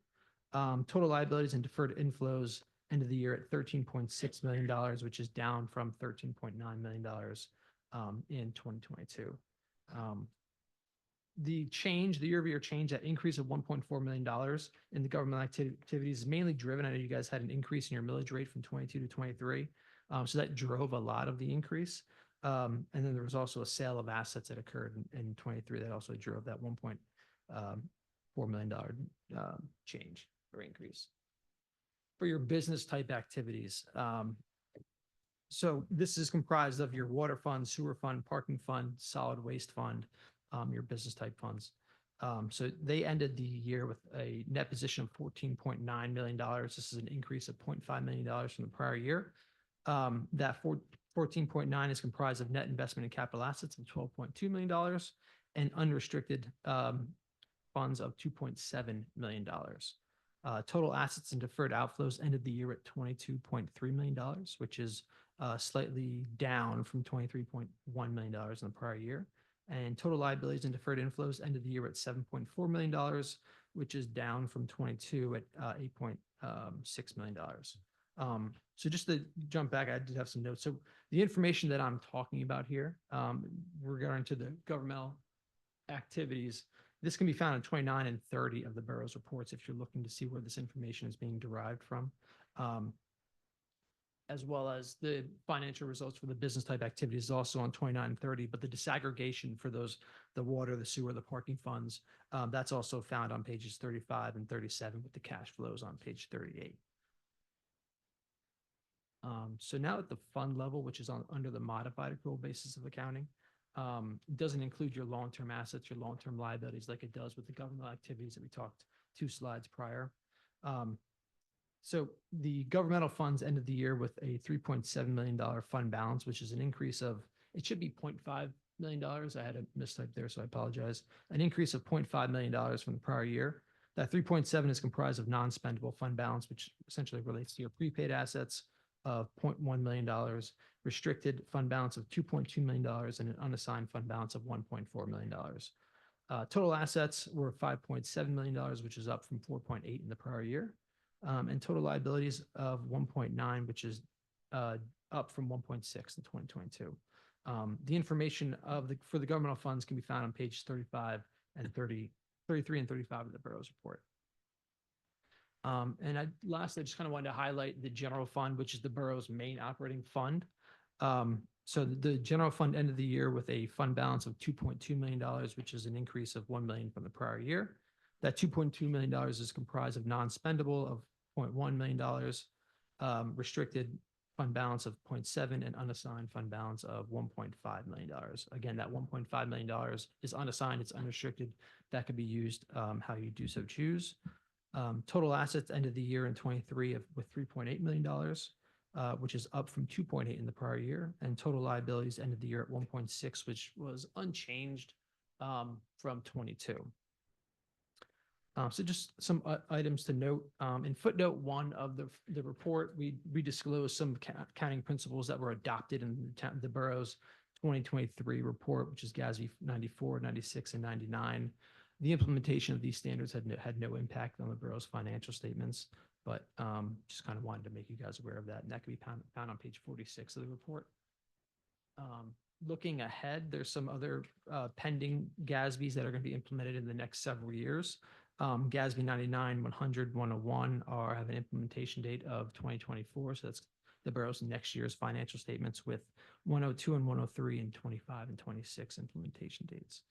Total liabilities and deferred inflows ended the year at $13.6 million, which is down from $13.9 million in 2022. The year-over-year change, that increase of $1.4 million in the government activities is mainly driven. I know you guys had an increase in your millage rate from 22 to 23. So that drove a lot of the increase. And then there was also a sale of assets that occurred in 23 that also drove that $1.4 million change or increase. For your business type activities, so this is comprised of your water fund, sewer fund, parking fund, solid waste fund, your business type funds. So they ended the year with a net position of $14.9 million. This is an increase of $0.5 million from the prior year. That 14.9 is comprised of net investment in capital assets of $12.2 million and unrestricted funds of $2.7 million. Total assets and deferred outflows ended the year at $22.3 million, which is slightly down from $23.1 million in the prior year. And total liabilities and deferred inflows ended the year at $7.4 million, which is down from 22 at $8.6 million. So just to jump back, I did have some notes. So the information that I'm talking about here regarding to the governmental activities, this can be found in 29 and 30 of the borough's reports if you're looking to see where this information is being derived from, as well as the financial results for the business type activities is also on 29 and 30, but the disaggregation for those, the water, the sewer, the parking funds, that's also found on pages 35 and 37 with the cash flows on page 38. So now at the fund level, which is under the modified accrual basis of accounting, it doesn't include your long-term assets, your long-term liabilities like it does with the governmental activities that we talked 2 slides prior. So the governmental funds ended the year with a $3.7 million fund balance, which is an increase of, it should be $0.5 million. I had a mistype there, so I apologize. An increase of $0.5 million from the prior year. That 3.7 is comprised of non-spendable fund balance, which essentially relates to your prepaid assets of $0.1 million, restricted fund balance of $2.2 million, and an unassigned fund balance of $1.4 million. Total assets were $5.7 million, which is up from 4.8 in the prior year. And total liabilities of 1.9, which is up from 1.6 in 2022. The information for the governmental funds can be found on page 35 and 33 and 35 of the borough's report. And lastly, I just kind of wanted to highlight the general fund, which is the borough's main operating fund. So the general fund ended the year with a fund balance of $2.2 million, which is an increase of $1 million from the prior year. That $2.2 million is comprised of non-spendable of $0.1 million, restricted fund balance of 0.7 and unassigned fund balance of $1.5 million. Again, that $1.5 million is unassigned, it's unrestricted. That could be used how you do so choose. Total assets ended the year in 23 with $3.8 million, which is up from 2.8 in the prior year. And total liabilities ended the year at 1.6, which was unchanged from 22. So just some items to note. In footnote 1 of the report, we disclosed some accounting principles that were adopted in the borough's 2023 report, which is GASB 94, 96, and 99. The implementation of these standards had no impact on the borough's financial statements, but just kind of wanted to make you guys aware of that. And that can be found on page 46 of the report. Looking ahead, there's some other pending GASBs that are going to be implemented in the next several years. GASB 99, 100, 101 have an implementation date of 2024. So that's the borough's next year's financial statements, with 102 and 103 and 25 and 26 implementation dates.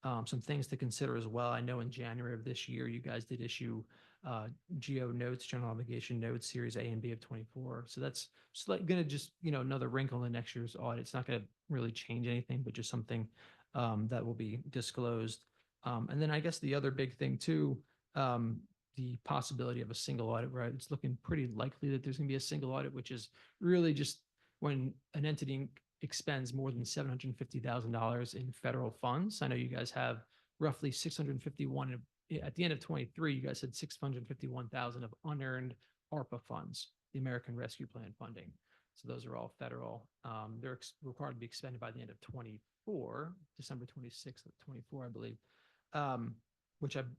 Some things to consider as well. I know in January of this year, you guys did issue GO notes, general obligation notes, series A and B of 24. So that's just like going to just, another wrinkle in next year's audit. It's not going to really change anything, but just something that will be disclosed. And then I guess the other big thing too, the possibility of a single audit, right? It's looking pretty likely that there's going to be a single audit, which is really just when an entity expends more than $750,000 in federal funds. I know you guys have roughly 651 at the end of 23. You guys had 651,000 of unearned ARPA funds, the American Rescue Plan funding. So those are all federal. They're required to be expended by the end of 24, December 26th of 24, I believe. Which I'm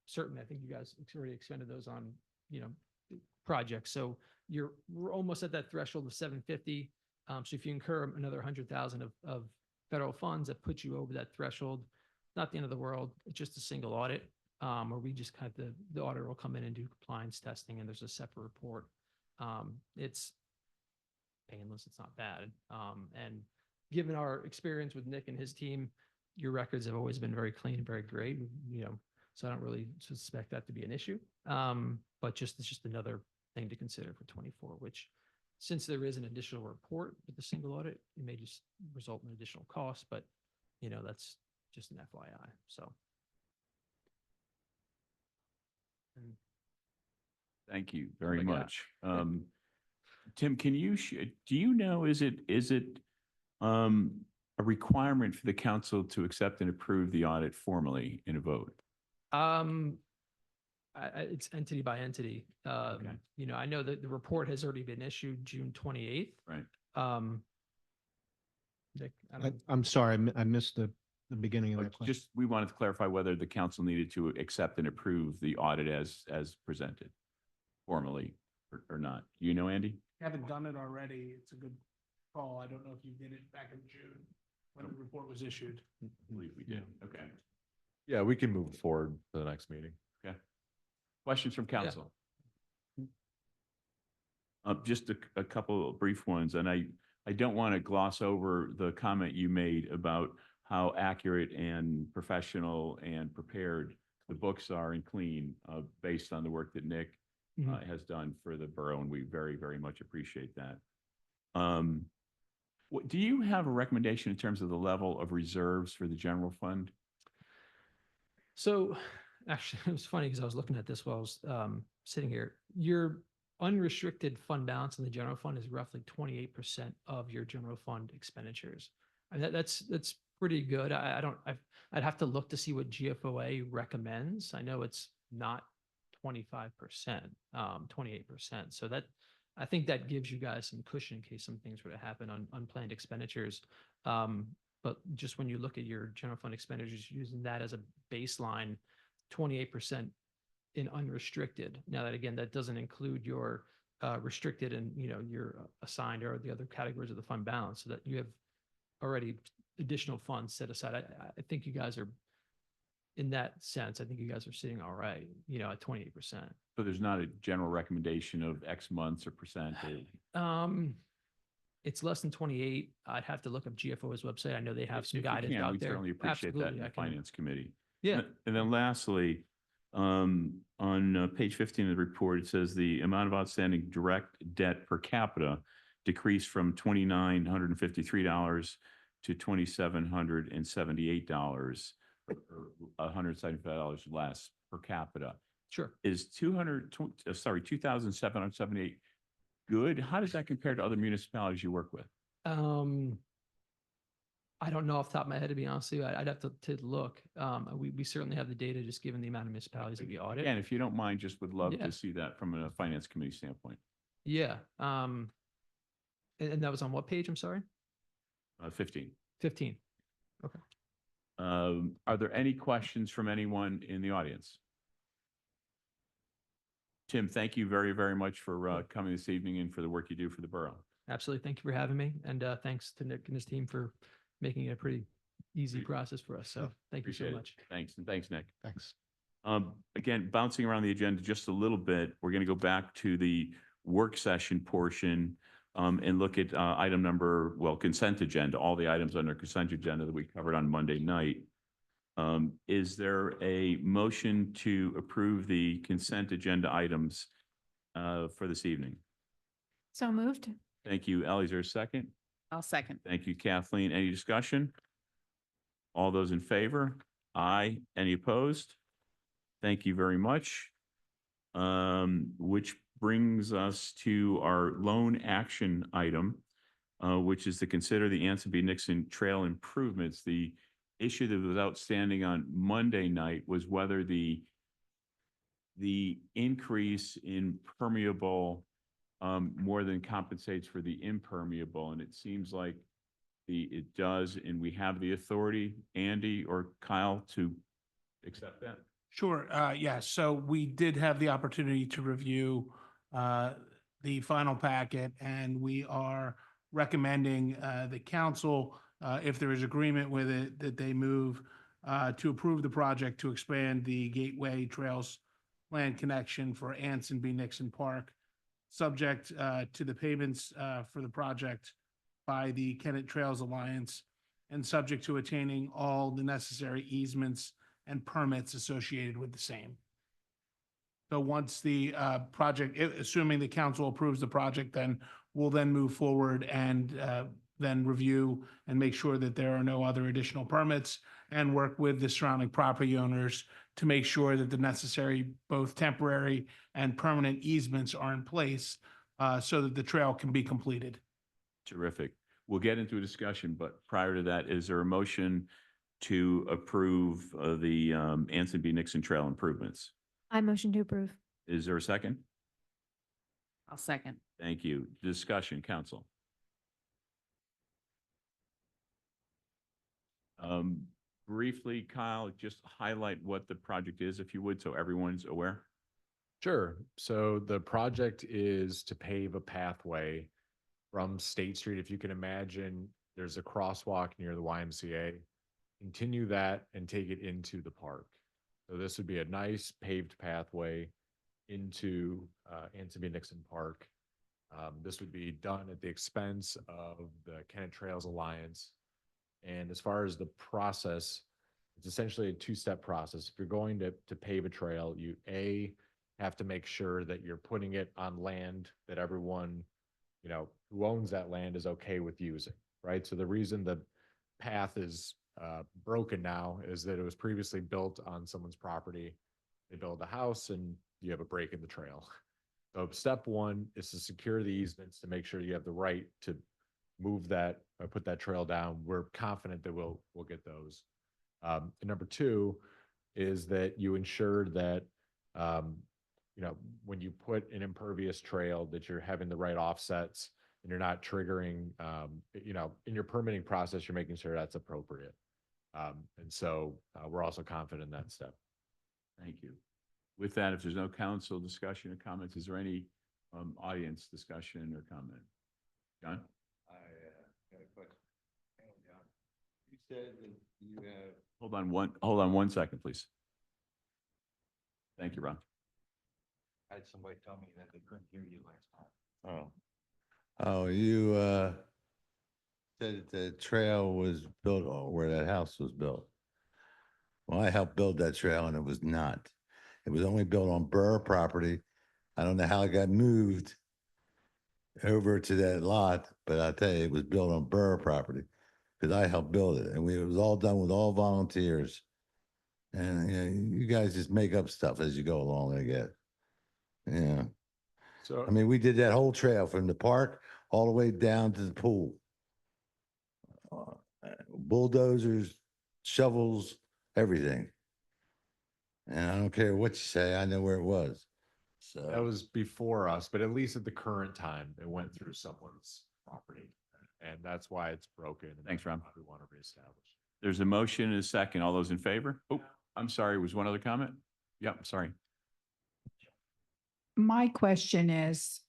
certain, I think you guys already expended those on, projects. So we're almost at that threshold of 750. So if you incur another 100,000 of federal funds, that puts you over that threshold. Not the end of the world. It's just a single audit, where we just kind of the auditor will come in and do compliance testing, and there's a separate report. It's painless. It's not bad. And given our experience with Nick and his team, your records have always been very clean and very great. So I don't really suspect that to be an issue. But it's just another thing to consider for 24, which, since there is an additional report with the single audit, it may just result in additional costs, but that's just an FYI. So. Thank you very I got. much. Tim, can you, do you know, is it a requirement for the council to accept and approve the audit formally in a vote? It's entity by entity. You know, I know that the report has already been issued June 28th. Right. Nick, I don't- I'm sorry, I missed the beginning of But that question. just, we wanted to clarify whether the council needed to accept and approve the audit as presented formally or not. You know, Andy? Haven't done it already. It's a good call. I don't know if you did it back in June when the report was issued. I believe we did. Okay. Yeah, we can move forward to the next meeting. Questions from council? Just a couple of brief ones, and I don't want to gloss over the comment you made about how accurate and professional and prepared the books are and clean, based on the work that Nick has done for the borough, and we very, very much appreciate that. Do you have a recommendation in terms of the level of reserves for the general fund? So actually, it was funny because I was looking at this while I was sitting here. Your unrestricted fund balance in the general fund is roughly 28% of your general fund expenditures. And that's pretty good. I'd have to look to see what GFOA recommends. I know it's not 25%, 28%. So that, I think that gives you guys some cushion in case some things were to happen on unplanned expenditures. But just when you look at your general fund expenditures, using that as a baseline, 28% in unrestricted. Now that, again, that doesn't include your restricted and, you know, your assigned or the other categories of the fund balance, so that you have already additional funds set aside. I think you guys are, in that sense, I think you guys are sitting all right, you know, at 28%. So there's not a general recommendation of X months or percent? It's less than 28. I'd have to look up GFO's website. I know they have If some you guidance can, out we'd there. certainly appreciate that in Absolutely, the I can- finance committee. Yeah. And then lastly, on page 15 of the report, it says the amount of outstanding direct debt per capita decreased from $2,953 to $2,778, or $175 less per capita. Sure. Is 2,778 good? How does that compare to other municipalities you work with? I don't know off the top of my head, to be honest with you. I'd have to look. We certainly have the data, just given the amount of municipalities that we audit. And if you don't mind, just would love Yeah. to see that from a finance committee standpoint. Yeah. And that was on what page? I'm sorry? 15. 15. Are there any questions from anyone in the audience? Tim, thank you very, very much for coming this evening and for the work you do for the borough. Absolutely. Thank you for having me. And thanks to Nick and his team for making it a pretty easy process for us. So thank you so Appreciate it. much. Thanks, and thanks, Nick. Thanks. Again, bouncing around the agenda just a little bit, we're going to go back to the work session portion and look at item number, consent agenda, all the items under consent agenda that we covered on Monday night. Is there a motion to approve the consent agenda items for this evening? So moved. Thank you. Ellie, is there a second? I'll second. Thank you, Kathleen. Any discussion? All those in favor? Aye. Any opposed? Thank you very much. Which brings us to our lone action item, which is to consider the Anson B. Nixon Trail improvements. The issue that was outstanding on Monday night was whether the increase in permeable more than compensates for the impermeable, and it seems like it does, and we have the authority, Andy or Kyle, to accept that. Sure. Yeah. So we did have the opportunity to review the final packet, and we are recommending the council, if there is agreement with it, that they move to approve the project to expand the Gateway Trails land connection for Anson B. Nixon Park, subject to the payments for the project by the Kennett Trails Alliance, and subject to attaining all the necessary easements and permits associated with the same. So once the project, assuming the council approves the project, then we'll then move forward and then review and make sure that there are no other additional permits, and work with the surrounding property owners to make sure that the necessary both temporary and permanent easements are in place so that the trail can be completed. Terrific. We'll get into a discussion, but prior to that, is there a motion to approve the Anson B. Nixon Trail improvements? I motion to approve. Is there a second? I'll second. Thank you. Discussion, council. Briefly, Kyle, just highlight what the project is, if you would, so everyone's aware. Sure. So the project is to pave a pathway from State Street. If you can imagine, there's a crosswalk near the YMCA. Continue that and take it into the park. So this would be a nice paved pathway into Anson B. Nixon Park. This would be done at the expense of the Kennett Trails Alliance. And as far as the process, it's essentially a two-step process. If you're going to pave a trail, you have to make sure that you're putting it on land that everyone, who owns that land is okay with using, right? So the reason the path is broken now is that it was previously built on someone's property. They build a house and you have a break in the trail. So step one is to secure the easements to make sure you have the right to move that or put that trail down. We're confident that we'll get those. And number two is that you ensure that, when you put an impervious trail, that you're having the right offsets and you're not triggering, in your permitting process, you're making sure that's appropriate. And so we're also confident in that step. Thank you. With that, if there's no council discussion or comments, is there any audience discussion or comment? John? I got a question. Hang on, John. You said that you have. Hold on one second, please. Thank you, Ron. I had somebody tell me that they couldn't hear you last time. Oh, you said the trail was built where that house was built. Well, I helped build that trail and it was not. It was only built on borough property. I don't know how it got moved over to that lot, but I tell you, it was built on borough property because I helped build it, and it was all done with all volunteers. And you guys just make up stuff as you go along, I guess. Yeah. So I mean, we did that whole trail from the park all the way down to the pool. Bulldozers, shovels, everything. And I don't care what you say, I know where it was. So that was before us, but at least at the current time, it went through someone's property. And that's why it's broken. And Thanks, that's Ron. why we want to reestablish. There's a motion and a second. All those in favor? Oh, I'm sorry. Was one other comment? Yep, sorry. My question is,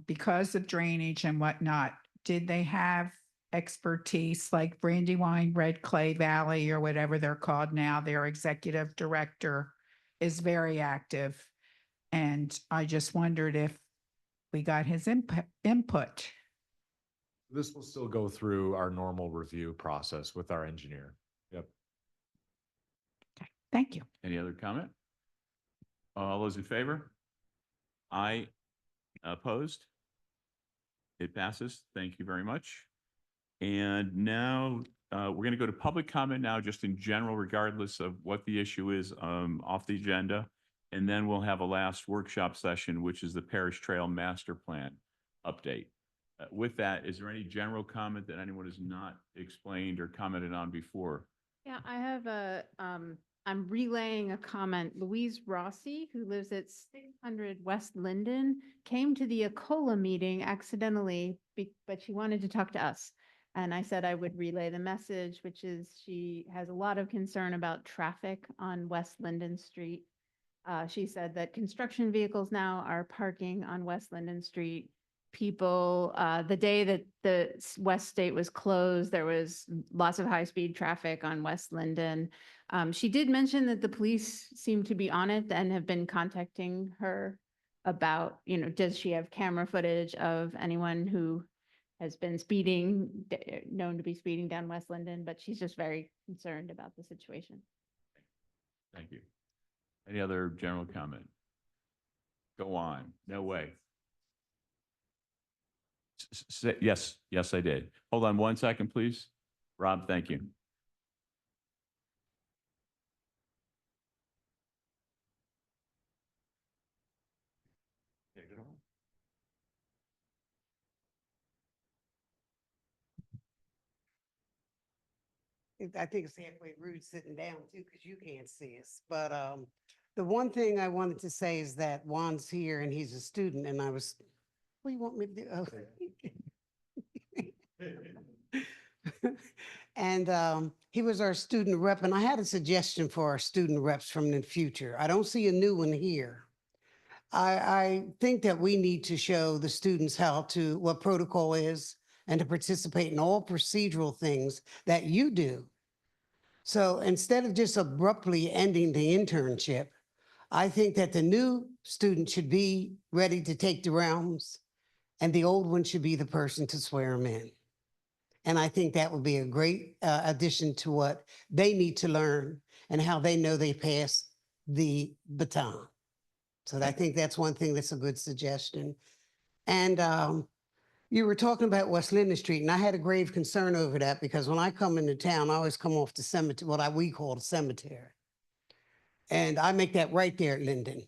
because of drainage and whatnot, did they have expertise like Brandywine, Red Clay Valley, or whatever they're called now? Their executive director is very active. And I just wondered if we got his input. This will still go through our normal review process with our engineer. Yep. Okay, thank you. Any other comment? All those in favor? Aye. Opposed? It passes. Thank you very much. And now we're going to go to public comment now, just in general, regardless of what the issue is off the agenda. And then we'll have a last workshop session, which is the Parish Trail Master Plan update. With that, is there any general comment that anyone has not explained or commented on before? Yeah, I have I'm relaying a comment. Louise Rossi, who lives at 600 West Linden, came to the ACOLA meeting accidentally, but she wanted to talk to us. And I said I would relay the message, which is she has a lot of concern about traffic on West Linden Street. She said that construction vehicles now are parking on West Linden Street. People, the day that the West State was closed, there was lots of high-speed traffic on West Linden. She did mention that the police seem to be on it and have been contacting her about, does she have camera footage of anyone who has been speeding, known to be speeding down West Linden, but she's just very concerned about the situation. Thank you. Any other general comment? Go on. No way. Yes, I did. Hold on one second, please. Rob, thank you. I think it's halfway rude sitting down too, because you can't see us. But the one thing I wanted to say is that Juan's here and he's a student and what do you want me to do? Oh. And he was our student rep, and I had a suggestion for our student reps from the future. I don't see a new one here. I think that we need to show the students what protocol is and to participate in all procedural things that you do. So instead of just abruptly ending the internship, I think that the new student should be ready to take the realms and the old one should be the person to swear them in. And I think that would be a great addition to what they need to learn and how they know they pass the baton. So I think that's one thing that's a good suggestion. And you were talking about West Linden Street, and I had a grave concern over that because when I come into town, I always come off the cemetery, we call the cemetery. And I make that right there at Linden.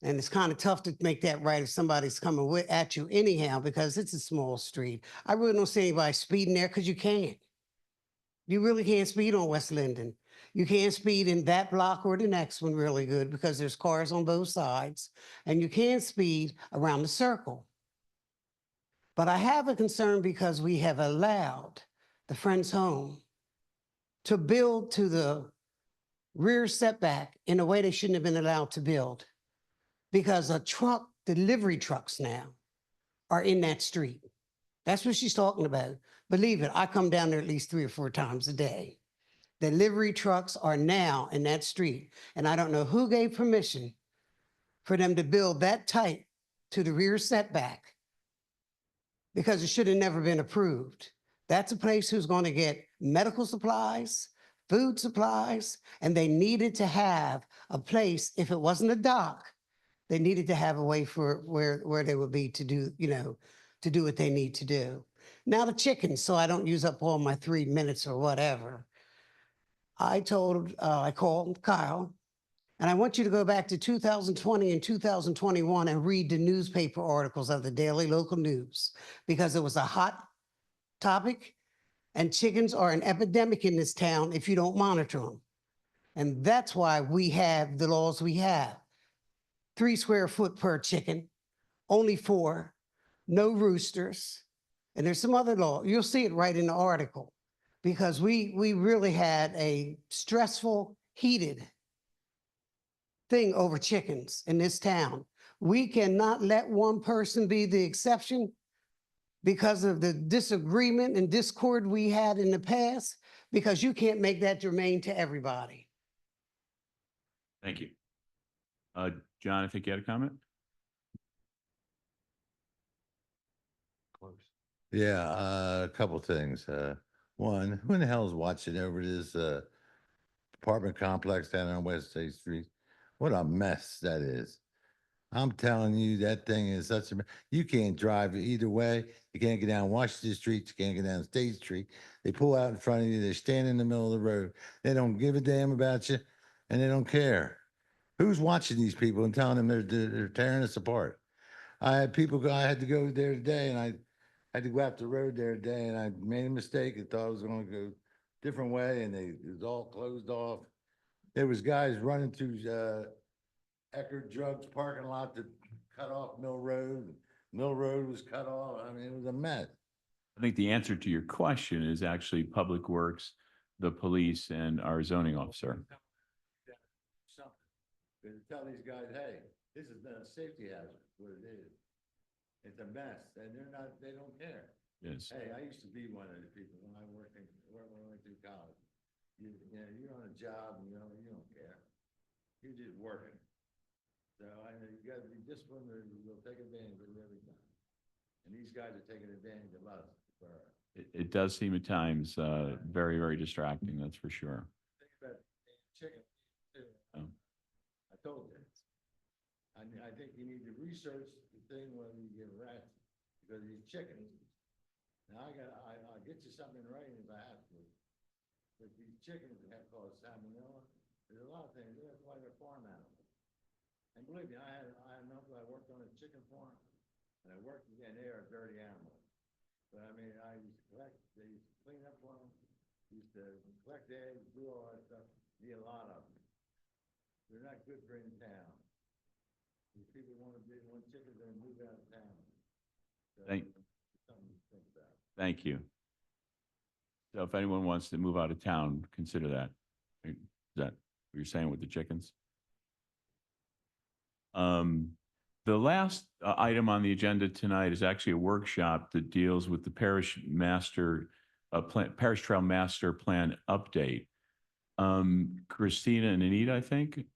And it's kind of tough to make that right if somebody's coming at you anyhow, because it's a small street. I really don't see anybody speeding there because you can't. You really can't speed on West Linden. You can't speed in that block or the next one really good because there's cars on both sides. And you can't speed around the circle. But I have a concern because we have allowed the Friends Home to build to the rear setback in a way they shouldn't have been allowed to build. Because delivery trucks now are in that street. That's what she's talking about. Believe it, I come down there at least 3 or 4 times a day. Delivery trucks are now in that street. And I don't know who gave permission for them to build that tight to the rear setback because it should have never been approved. That's a place who's going to get medical supplies, food supplies, and they needed to have a place, if it wasn't a dock, they needed to have a way for where they would be to do, to do what they need to do. Now the chickens, so I don't use up all my 3 minutes or whatever. I called Kyle, and I want you to go back to 2020 and 2021 and read the newspaper articles of the Daily Local News, because it was a hot topic, and chickens are an epidemic in this town if you don't monitor them. And that's why we have the laws we have. 3 square foot per chicken, only 4, no roosters. And there's some other law. You'll see it right in the article because we really had a stressful, heated thing over chickens in this town. We cannot let one person be the exception because of the disagreement and discord we had in the past, because you can't make that germane to everybody. Thank you. John, I think you had a comment? Yeah, a couple things. One, who in the hell is watching over this apartment complex down on West State Street? What a mess that is. I'm telling you, that thing is such a mess. You can't drive either way. You can't get down Washington Street. You can't get down State Street. They pull out in front of you. They stand in the middle of the road. They don't give a damn about you, and they don't care. Who's watching these people and telling them they're tearing us apart? I had to go there today, and I had to go out the road there today, and I made a mistake. I thought I was going to go a different way, and it was all closed off. There was guys running through Eckerd Drugs parking lot that cut off Mill Road. Mill Road was cut off. I mean, it was a mess. I think the answer to your question is actually Public Works, the police, and our zoning officer. To tell these guys, hey, this has been a safety hazard, what it is. It's a mess, and they don't care. Yes. Hey, I used to be one of the people when I went through college. You're on a job and you don't care. You're just working. So I know you gotta be disciplined or you'll take advantage of it every time. And these guys are taking advantage of us. It does seem at times very, very distracting, that's for sure. Think about chicken too. Oh. I told you. I think you need to research the thing when you get rats because these chickens. Now I'll get you something in writing if I have to. But these chickens have caused salmonella. There's a lot of things. That's why they're farm animals. And believe me, I had an uncle that worked on a chicken farm, and they are dirty animals. But I mean, they used to clean up for them. Used to collect eggs, do all that stuff, need a lot of them. They're not good for in town. These people want to breed one chicken, they're gonna move out of town. So, Thank- something to think about. Thank you. So if anyone wants to move out of town, consider that. Is that what you're saying with the chickens? The last item on the agenda tonight is actually a workshop that deals with the parish parish trail master plan update. Christina and Anita, I think.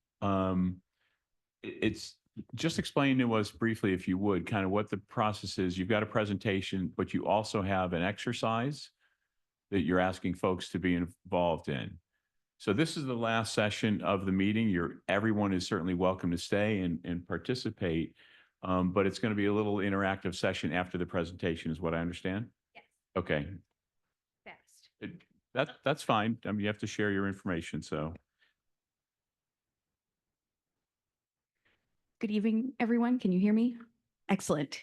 It's just explain to us briefly, if you would, kind of what the process is. You've got a presentation, but you also have an exercise that you're asking folks to be involved in. So this is the last session of the meeting. Everyone is certainly welcome to stay and participate. But it's going to be a little interactive session after the presentation is what I understand? Yes. Okay, Fast. that's fine. I mean, you have to share your information, so. Good evening, everyone. Can you hear me? Excellent.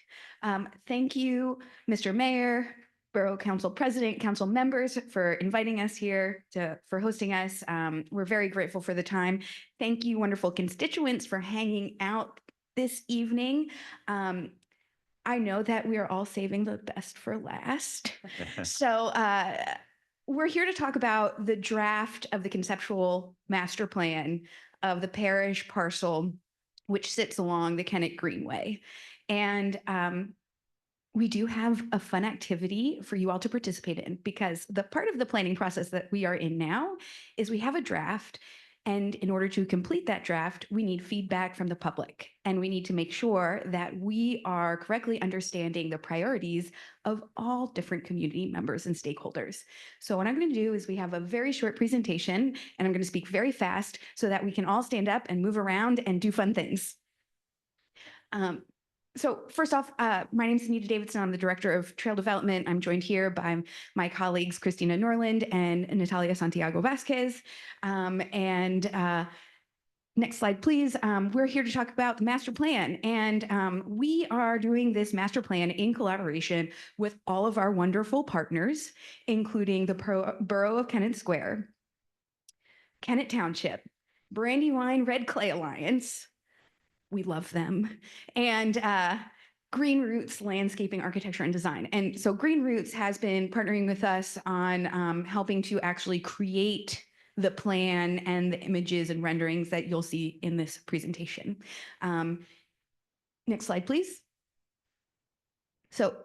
Thank you, Mr. Mayor, Borough Council President, council members for inviting us here for hosting us. We're very grateful for the time. Thank you, wonderful constituents, for hanging out this evening. I know that we are all saving the best for last. So we're here to talk about the draft of the conceptual master plan of the parish parcel, which sits along the Kennett Greenway. And we do have a fun activity for you all to participate in, because the part of the planning process that we are in now is we have a draft. And in order to complete that draft, we need feedback from the public. And we need to make sure that we are correctly understanding the priorities of all different community members and stakeholders. So what I'm going to do is we have a very short presentation, and I'm going to speak very fast so that we can all stand up and move around and do fun things. So first off, my name is Anita Davidson. I'm the Director of Trail Development. I'm joined here by my colleagues, Christina Norland and Natalia Santiago Vasquez. Next slide, please. We're here to talk about the master plan. And we are doing this master plan in collaboration with all of our wonderful partners, including the Borough of Kennett Square, Kennett Township, Brandywine Red Clay Alliance, we love them, and Green Roots Landscaping, Architecture, and Design. And so Green Roots has been partnering with us on helping to actually create the plan and the images and renderings that you'll see in this presentation. Next slide, please. So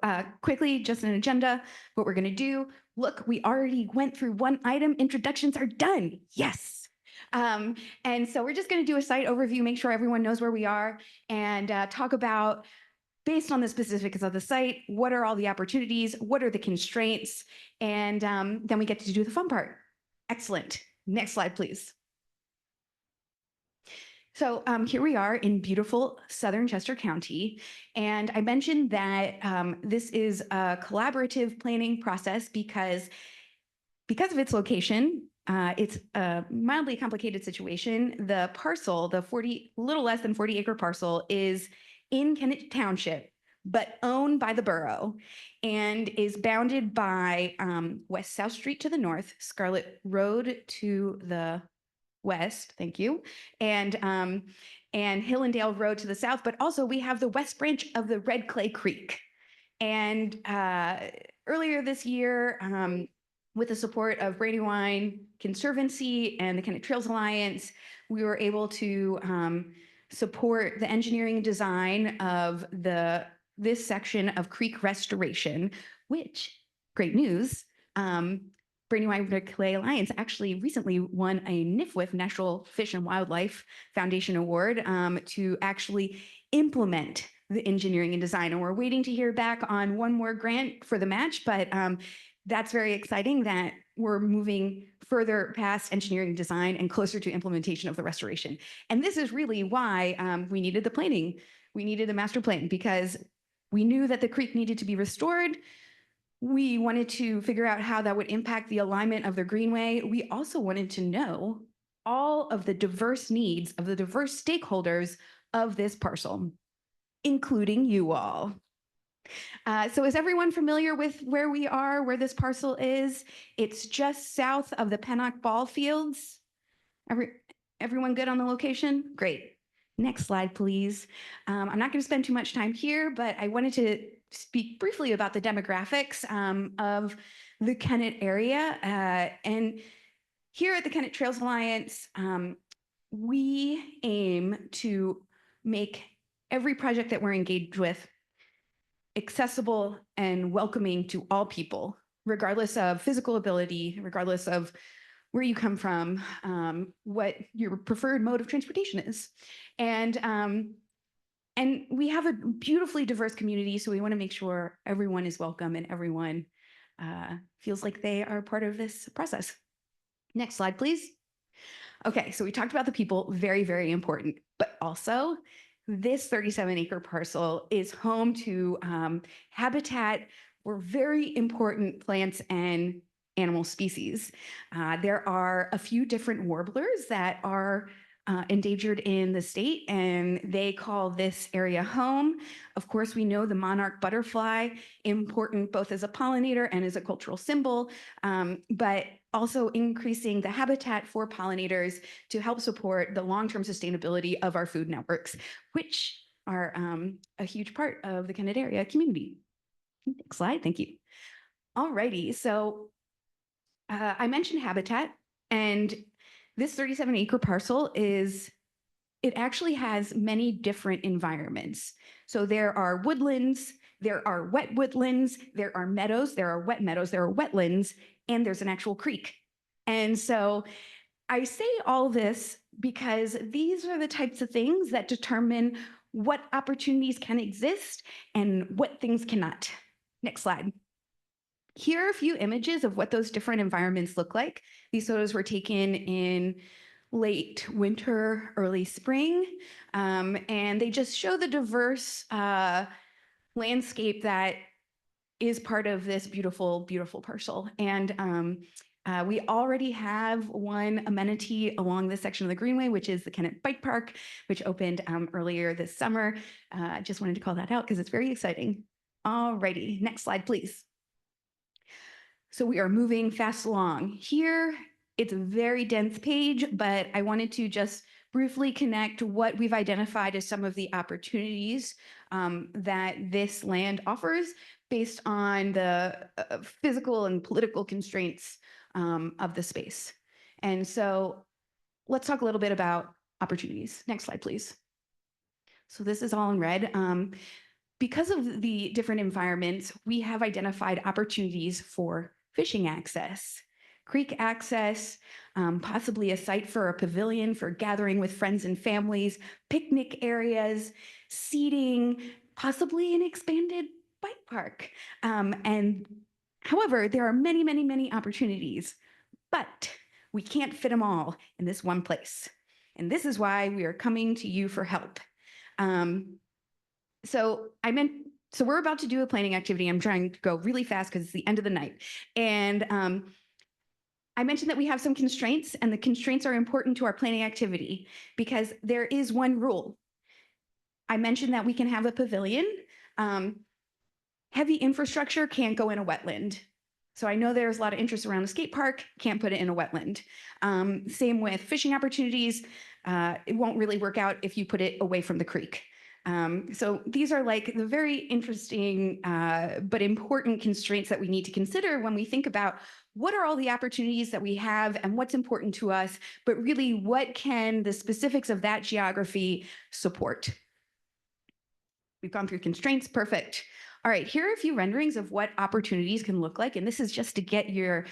quickly, just an agenda, what we're going to do. Look, we already went through one item. Introductions are done. Yes. And so we're just going to do a site overview, make sure everyone knows where we are, and talk about, based on the specifics of the site, what are all the opportunities, what are the constraints, and then we get to do the fun part. Excellent. Next slide, please. So here we are in beautiful southern Chester County, and I mentioned that this is a collaborative planning process because of its location. It's a mildly complicated situation. The parcel, the little less than 40 acre parcel, is in Kennett Township, but owned by the borough, and is bounded by West South Street to the north, Scarlet Road to the west, thank you, and Hillendale Road to the south, but also we have the west branch of the Red Clay Creek. And earlier this year, with the support of Brandywine Conservancy and the Kennett Trails Alliance, we were able to support the engineering and design of this section of creek restoration, which, great news, Brandywine Red Clay Alliance actually recently won a NIFWF, National Fish and Wildlife Foundation Award, to actually implement the engineering and design. And we're waiting to hear back on one more grant for the match, but that's very exciting that we're moving further past engineering design and closer to implementation of the restoration. And this is really why we needed the planning. We needed the master plan because we knew that the creek needed to be restored. We wanted to figure out how that would impact the alignment of the greenway. We also wanted to know all of the diverse needs of the diverse stakeholders of this parcel, including you all. So is everyone familiar with where we are, where this parcel is? It's just south of the Pennock Ball Fields. Everyone good on the location? Great. Next slide, please. I'm not going to spend too much time here, but I wanted to speak briefly about the demographics of the Kennett area. And here at the Kennett Trails Alliance, we aim to make every project that we're engaged with accessible and welcoming to all people, regardless of physical ability, regardless of where you come from, what your preferred mode of transportation is. And we have a beautifully diverse community, so we want to make sure everyone is welcome and everyone feels like they are part of this process. Next slide, please. Okay, so we talked about the people, very, very important, but also this 37-acre parcel is home to habitat for very important plants and animal species. There are a few different warblers that are endangered in the state, and they call this area home. Of course, we know the monarch butterfly, important both as a pollinator and as a cultural symbol, but also increasing the habitat for pollinators to help support the long-term sustainability of our food networks, which are a huge part of the Kennett area community. Next slide, thank you. All righty, so I mentioned habitat, and this 37-acre parcel it actually has many different environments. So there are woodlands, there are wet woodlands, there are meadows, there are wet meadows, there are wetlands, and there's an actual creek. And so I say all this because these are the types of things that determine what opportunities can exist and what things cannot. Next slide. Here are a few images of what those different environments look like. These photos were taken in late winter, early spring, and they just show the diverse landscape that is part of this beautiful, beautiful parcel. And we already have one amenity along this section of the Greenway, which is the Kennett Bike Park, which opened earlier this summer. Just wanted to call that out because it's very exciting. All righty, next slide, please. So we are moving fast along. Here, it's a very dense page, but I wanted to just briefly connect what we've identified as some of the opportunities that this land offers based on the physical and political constraints of the space. And so let's talk a little bit about opportunities. Next slide, please. So this is all in red. Because of the different environments, we have identified opportunities for fishing access, creek access, possibly a site for a pavilion for gathering with friends and families, picnic areas, seating, possibly an expanded bike park. And however, there are many, many, many opportunities, but we can't fit them all in this one place. And this is why we are coming to you for help. So we're about to do a planning activity. I'm trying to go really fast because it's the end of the night. And I mentioned that we have some constraints, and the constraints are important to our planning activity because there is one rule. I mentioned that we can have a pavilion. Heavy infrastructure can't go in a wetland. So I know there's a lot of interest around a skate park, can't put it in a wetland. Same with fishing opportunities. It won't really work out if you put it away from the creek. So these are like the very interesting but important constraints that we need to consider when we think about what are all the opportunities that we have and what's important to us, but really what can the specifics of that geography support? We've gone through constraints, perfect. All right, here are a few renderings of what opportunities can look like, and this is just to get your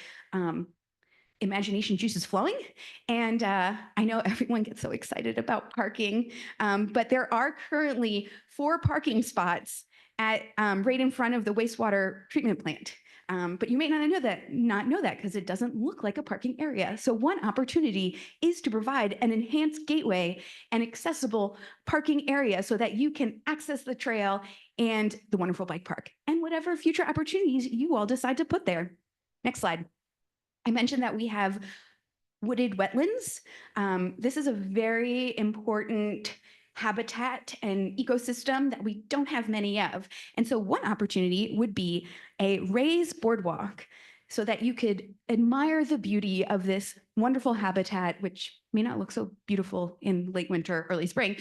imagination juices flowing. And I know everyone gets so excited about parking, but there are currently 4 parking spots at right in front of the wastewater treatment plant. But you may not know that because it doesn't look like a parking area. So one opportunity is to provide an enhanced gateway and accessible parking area so that you can access the trail and the wonderful bike park and whatever future opportunities you all decide to put there. Next slide. I mentioned that we have wooded wetlands. This is a very important habitat and ecosystem that we don't have many of. And so one opportunity would be a raised boardwalk so that you could admire the beauty of this wonderful habitat, which may not look so beautiful in late winter, early spring,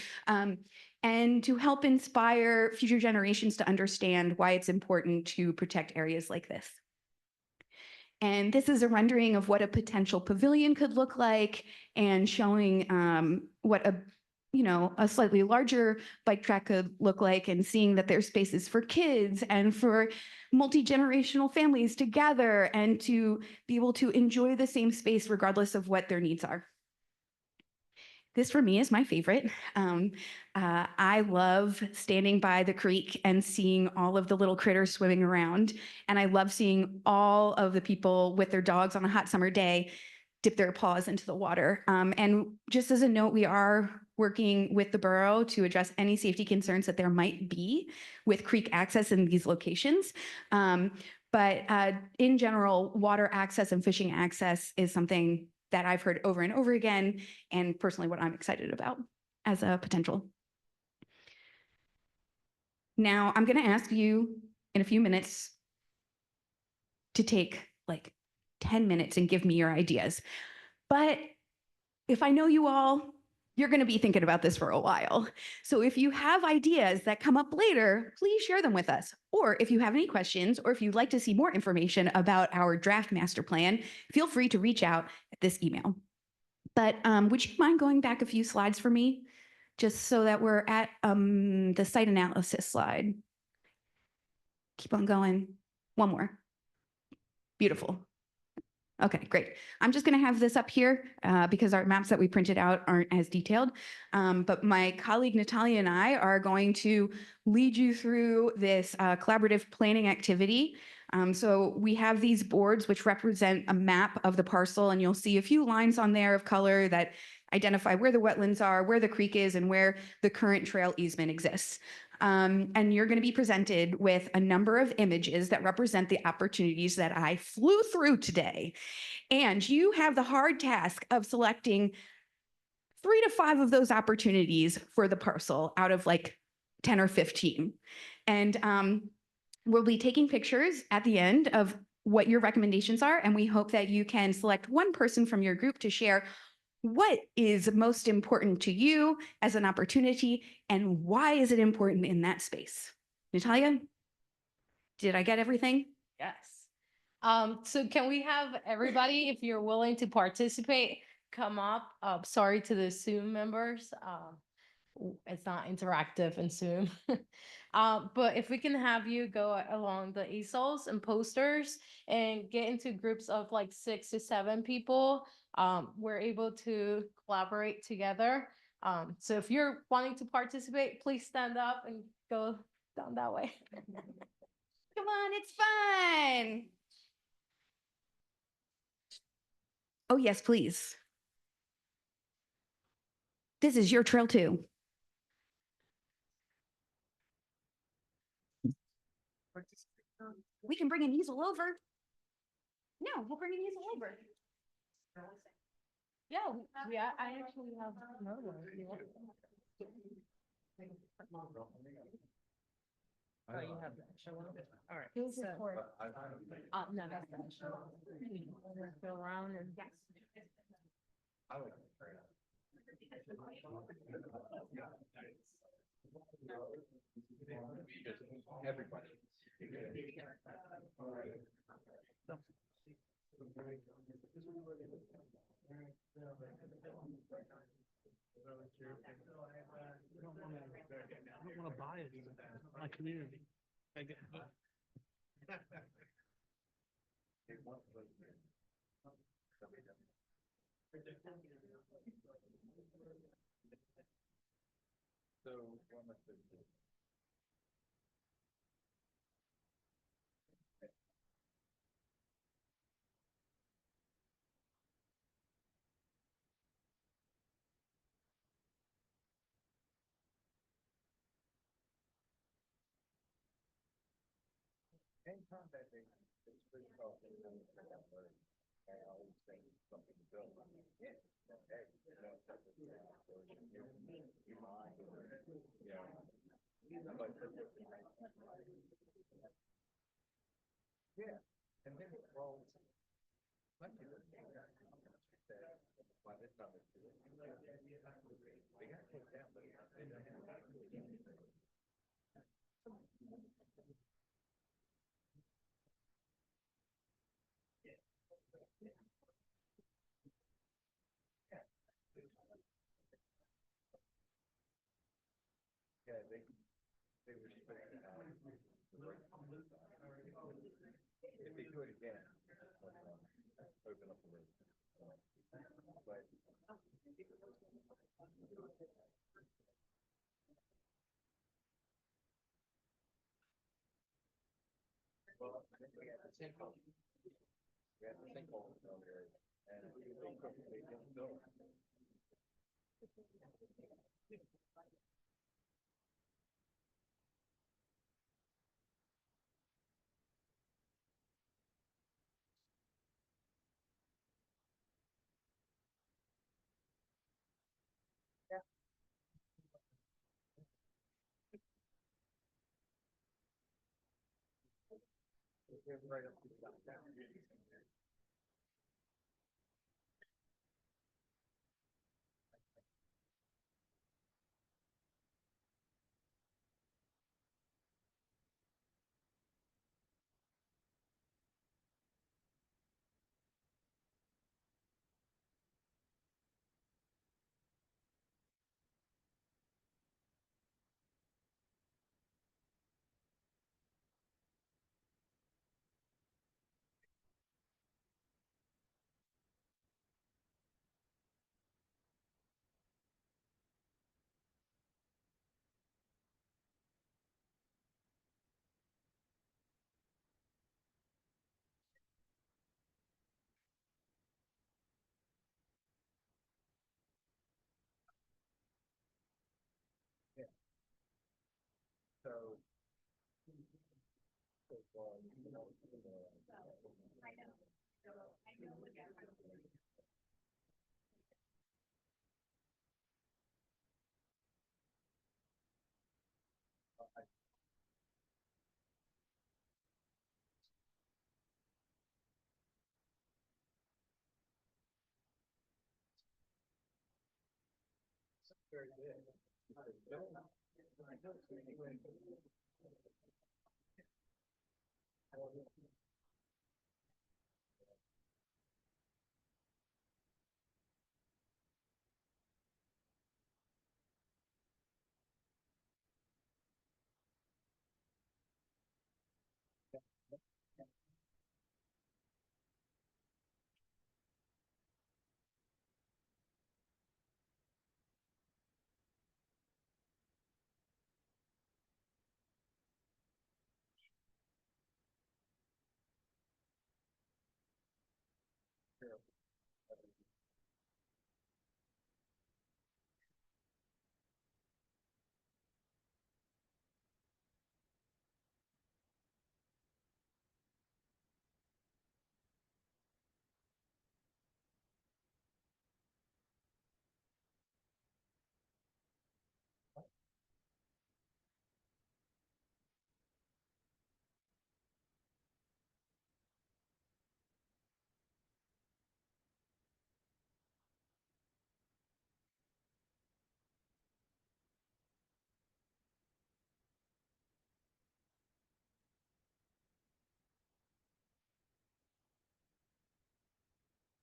and to help inspire future generations to understand why it's important to protect areas like this. And this is a rendering of what a potential pavilion could look like and showing what a slightly larger bike track could look like, and seeing that there's spaces for kids and for multi-generational families to gather and to be able to enjoy the same space regardless of what their needs are. This for me is my favorite. I love standing by the creek and seeing all of the little critters swimming around. And I love seeing all of the people with their dogs on a hot summer day dip their paws into the water. And just as a note, we are working with the borough to address any safety concerns that there might be with creek access in these locations. But in general, water access and fishing access is something that I've heard over and over again, and personally what I'm excited about as a potential. Now, I'm going to ask you in a few minutes to take like 10 minutes and give me your ideas. But if I know you all, you're going to be thinking about this for a while. So if you have ideas that come up later, please share them with us. Or if you have any questions, or if you'd like to see more information about our draft master plan, feel free to reach out at this email. But would you mind going back a few slides for me, just so that we're at the site analysis slide? Keep on going. One more. Beautiful. Okay, great. I'm just going to have this up here because our maps that we printed out aren't as detailed. But my colleague Natalia and I are going to lead you through this collaborative planning activity. So we have these boards which represent a map of the parcel, and you'll see a few lines on there of color that identify where the wetlands are, where the creek is, and where the current trail easement exists. And you're going to be presented with a number of images that represent the opportunities that I flew through today. And you have the hard task of selecting 3 to 5 of those opportunities for the parcel out of like 10 or 15. And we'll be taking pictures at the end of what your recommendations are. And we hope that you can select one person from your group to share what is most important to you as an opportunity, and why is it important in that space? Natalia, did I get everything? Yes. So can we have everybody, if you're willing to participate, come up? Sorry to the Zoom members. It's not interactive in Zoom. But if we can have you go along the easels and posters and get into groups of like 6 to 7 people, we're able to collaborate together. So if you're wanting to participate, please stand up and go down that way. Come on, it's fun. Oh, yes, please. This is your trail too. We can bring an easel over. No, we'll bring an easel over. Yeah, I actually have another one. Oh, you have the extra one? All right. Here's the So, cord. no, that's the extra one. Go around and. Yes. Everybody. I don't want to buy it even. My community. I get. So what must we do? Anytime that they, it's pretty cool. I always think something to build on. Yeah. Yeah, and then, well, like you why this time it's- they got put down, but they don't have- Yeah, they were supposed to have. If they do it again, open up the room. But. Well, I think we had the sinkhole. We had the sinkhole down there, and they didn't build. Right up to the downtown. Yeah. So. You know, I know. So I know what very good.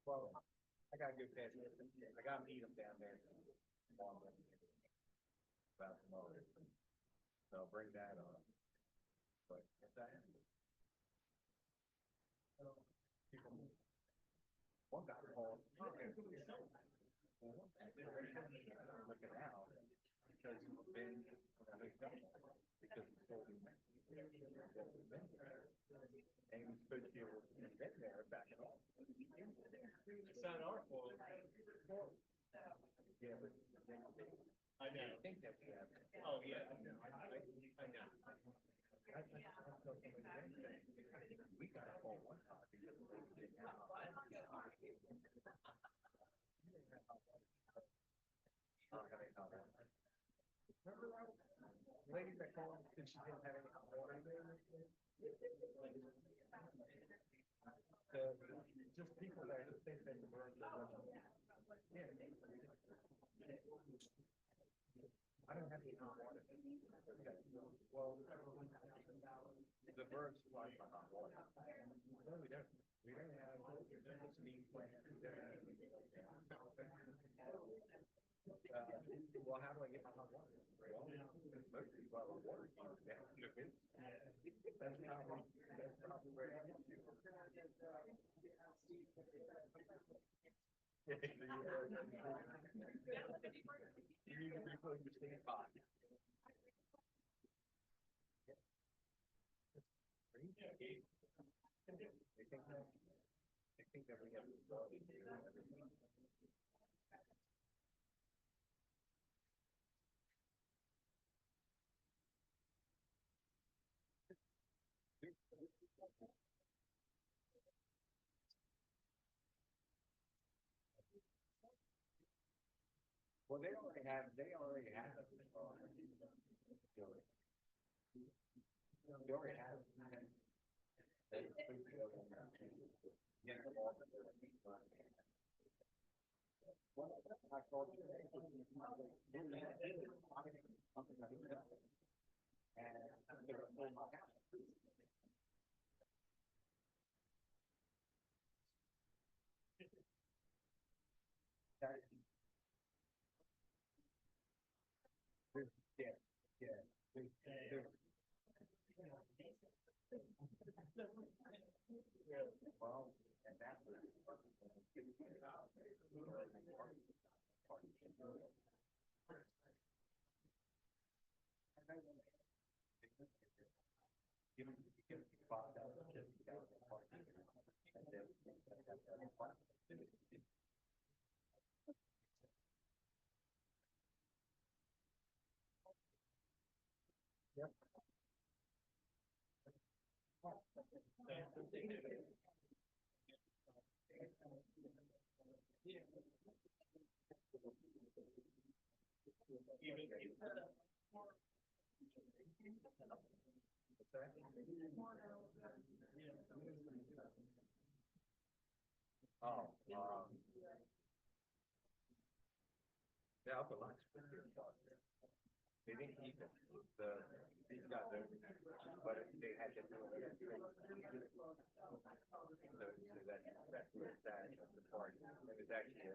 Well, I gotta go past it. I gotta meet him down there. About tomorrow. So I'll bring that on. But if that. People. One guy called. Looking out. Because he's been. Because he told me. And he's supposed to have been there back at all. It's not our fault. Yeah, but. I know. I think that's. Oh, yeah. I know. We got a call one time. Lady back home, did she didn't have any hot water? Just people there who think that the birds are running. Yeah. I don't have any hot water. Okay. Well, the birds fly by hot water. No, we don't. We don't have steam plant. Well, how do I get my hot water? Well, mostly by the water. That's probably where it gets you. You need to refill your steam pot. I think that we have. Well, they already have. They already have. They already have. Yeah, yeah. Well, and that's. Yep. Oh, yeah, I'll put lunch. They didn't eat it. These guys, but they had to do it. So that's where it's at, the party. It was actually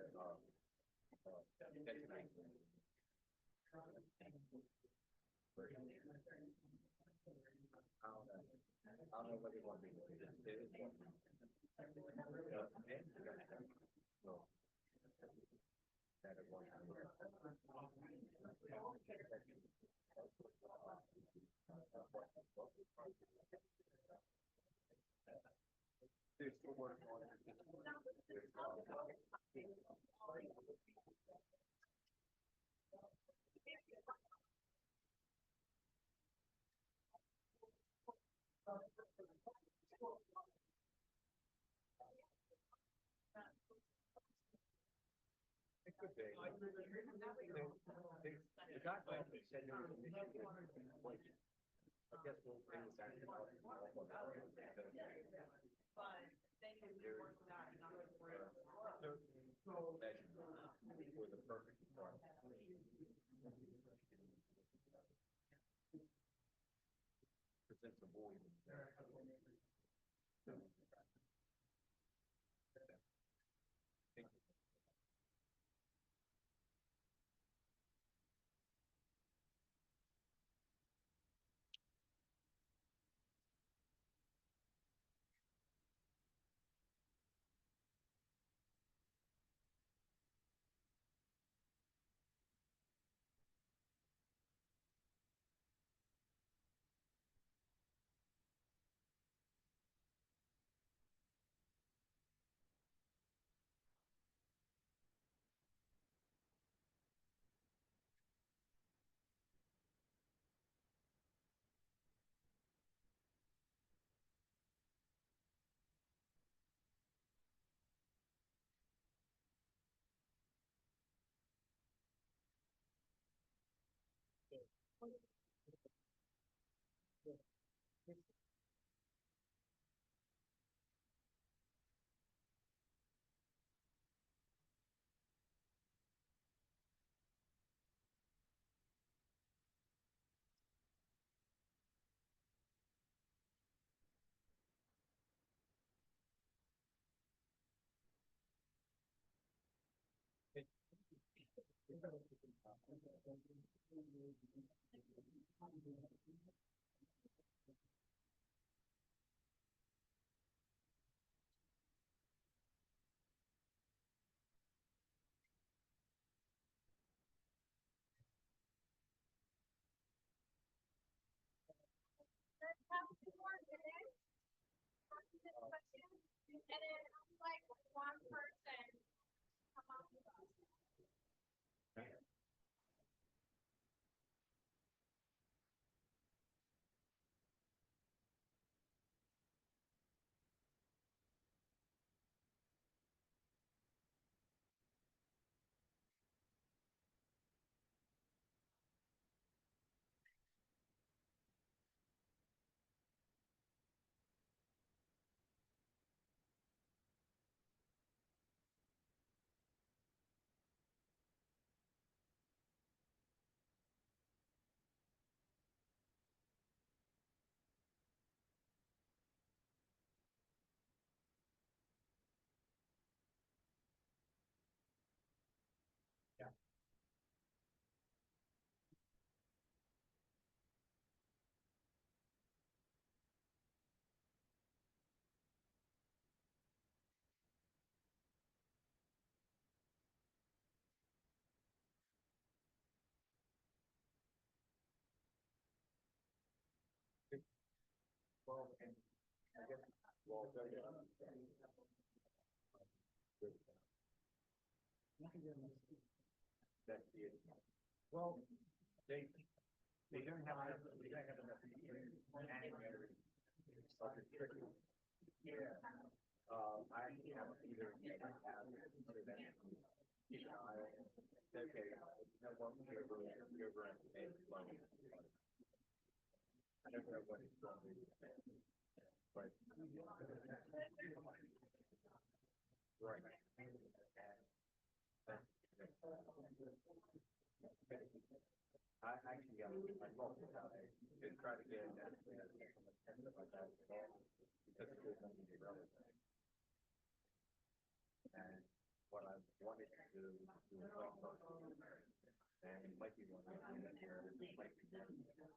I don't know what they want to do. It is one. No. That is one. They're still working on it. It could be. The guy called me, said there was an issue with, I guess we'll bring this back to. For the perfect part. Presents a void. Thank you. Well, they don't have enough, they don't have enough animators. Yeah. I have either have okay, no one here and money. I don't know what it's going to be. But right. I actually, I talked about it, did try to get that, like that, because it was something irrelevant. And what I wanted to do was talk about, and it might be one of the here, it might be one.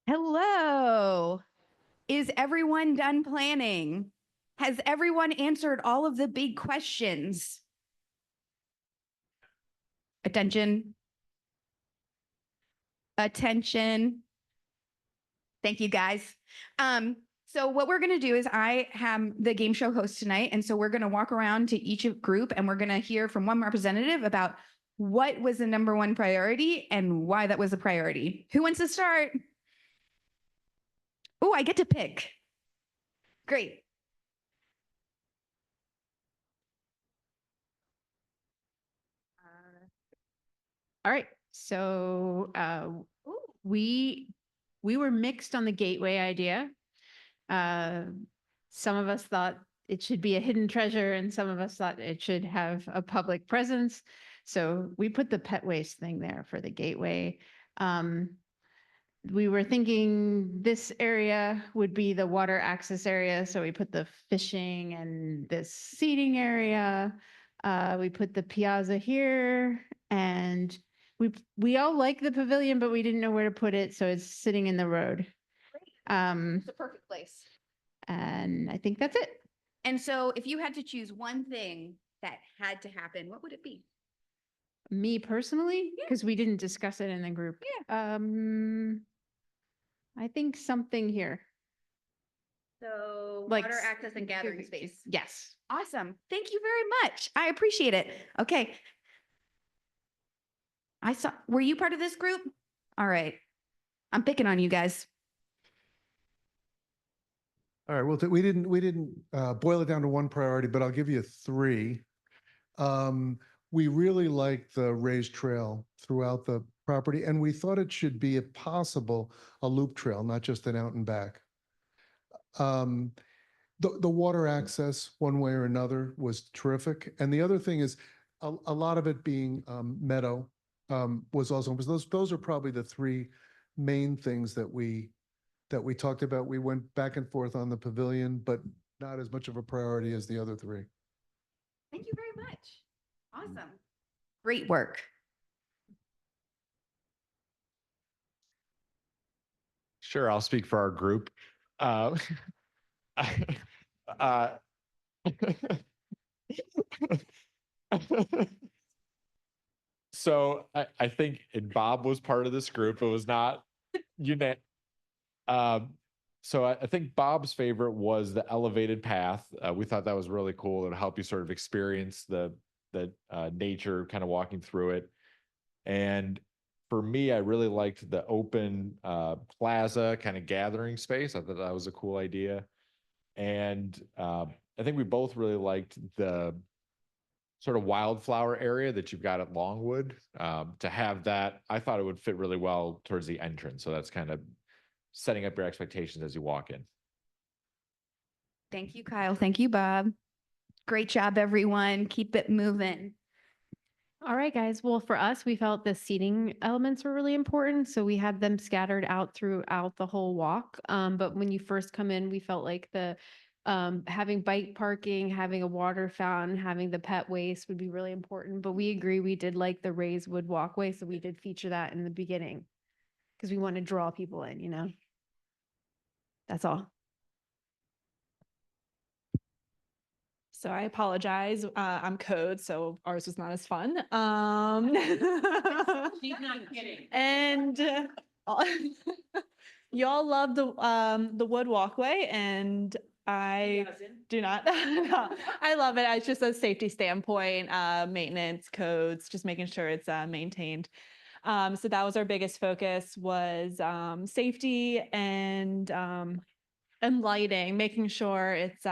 Hello. Is everyone done planning? Has everyone answered all of the big questions? Attention. Attention. Thank you, guys. So what we're going to do is I am the game show host tonight. And so we're going to walk around to each group and we're going to hear from one representative about what was the number one priority and why that was a priority. Who wants to start? Oh, I get to pick. Great. All right, so we were mixed on the gateway idea. Some of us thought it should be a hidden treasure and some of us thought it should have a public presence. So we put the pet waste thing there for the gateway. we were thinking this area would be the water access area, so we put the fishing and this seating area. We put the piazza here, and we all like the pavilion, but we didn't know where to put it, so it's sitting in the road. It's the perfect place. And I think that's it. And so if you had to choose one thing that had to happen, what would it be? Me personally, Yeah. because we didn't discuss it in the group. I think something here. So Like water access and gathering space. Yes. Awesome. Thank you very much. I appreciate it. Okay. Were you part of this group? All right. I'm picking on you guys. All right, well, we didn't boil it down to one priority, but I'll give you three. We really like the raised trail throughout the property, and we thought it should be, if possible, a loop trail, not just an out and back. The water access, one way or another, was terrific. And the other thing is, a lot of it being meadow was also, because those are probably the three main things that we talked about. We went back and forth on the pavilion, but not as much of a priority as the other three. Thank you very much. Awesome. Great work. Sure, I'll speak for our group. So I think, and Bob was part of this group. It was not so I think Bob's favorite was the elevated path. We thought that was really cool. It'll help you sort of experience the nature, kind of walking through it. And for me, I really liked the open plaza kind of gathering space. I thought that was a cool idea. And I think we both really liked the sort of wildflower area that you've got at Longwood. To have that, I thought it would fit really well towards the entrance. So that's kind of setting up your expectations as you walk in. Thank you, Kyle. Thank you, Bob. Great job, everyone. Keep it moving. All right, guys. Well, for us, we felt the seating elements were really important. So we had them scattered out throughout the whole walk. But when you first come in, we felt like the having bike parking, having a water fountain, having the pet waste would be really important. But we agree, we did like the raised wood walkway. So we did feature that in the beginning because we want to draw people in, you know? That's all. So I apologize. I'm code, so ours was not as fun. She's not kidding. And y'all love the wood walkway, and I do not. I love it. It's just a safety standpoint, maintenance codes, just making sure it's maintained. So that was our biggest focus, was safety and lighting, making sure it's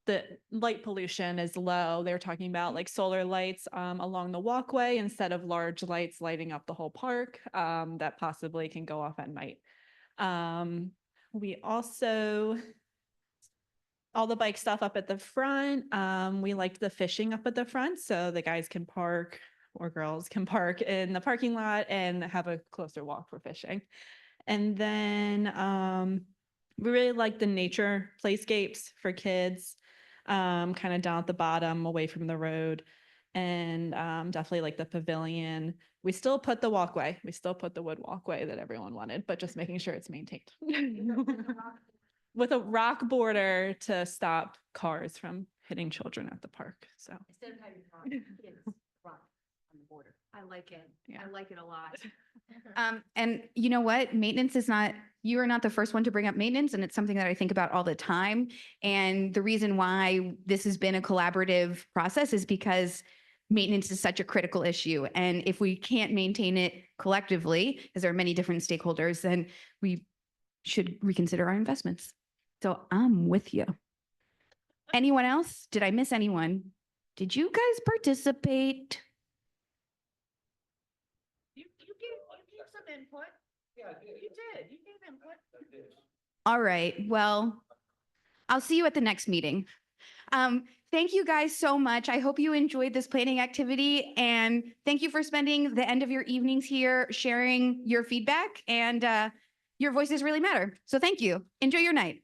the light pollution is low. They were talking about like solar lights along the walkway instead of large lights lighting up the whole park that possibly can go off at night. We also, all the bike stuff up at the front. We liked the fishing up at the front, so the guys can park, or girls can park in the parking lot and have a closer walk for fishing. And then we really like the nature playscapes for kids, kind of down at the bottom away from the road, and definitely like the pavilion. We still put the walkway, we still put the wood walkway that everyone wanted, but just making sure it's maintained. With a rock border to stop cars from hitting children at the park, so. Instead of having kids rock on the border. I like it. Yeah. I like it a lot. And you know what? Maintenance is not, you are not the first one to bring up maintenance, and it's something that I think about all the time. And the reason why this has been a collaborative process is because maintenance is such a critical issue. And if we can't maintain it collectively, because there are many different stakeholders, then we should reconsider our investments. So I'm with you. Anyone else? Did I miss anyone? Did you guys participate? You gave some input. Yeah, you did. You gave input. All right. Well, I'll see you at the next meeting. Thank you guys so much. I hope you enjoyed this planning activity, and thank you for spending the end of your evenings here sharing your feedback, and your voices really matter. So thank you. Enjoy your night.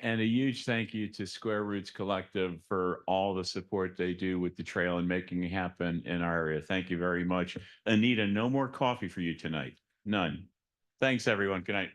And a huge thank you to Square Roots Collective for all the support they do with the trail and making it happen in our area. Thank you very much. Anita, no more coffee for you tonight. None. Thanks, everyone. Good night.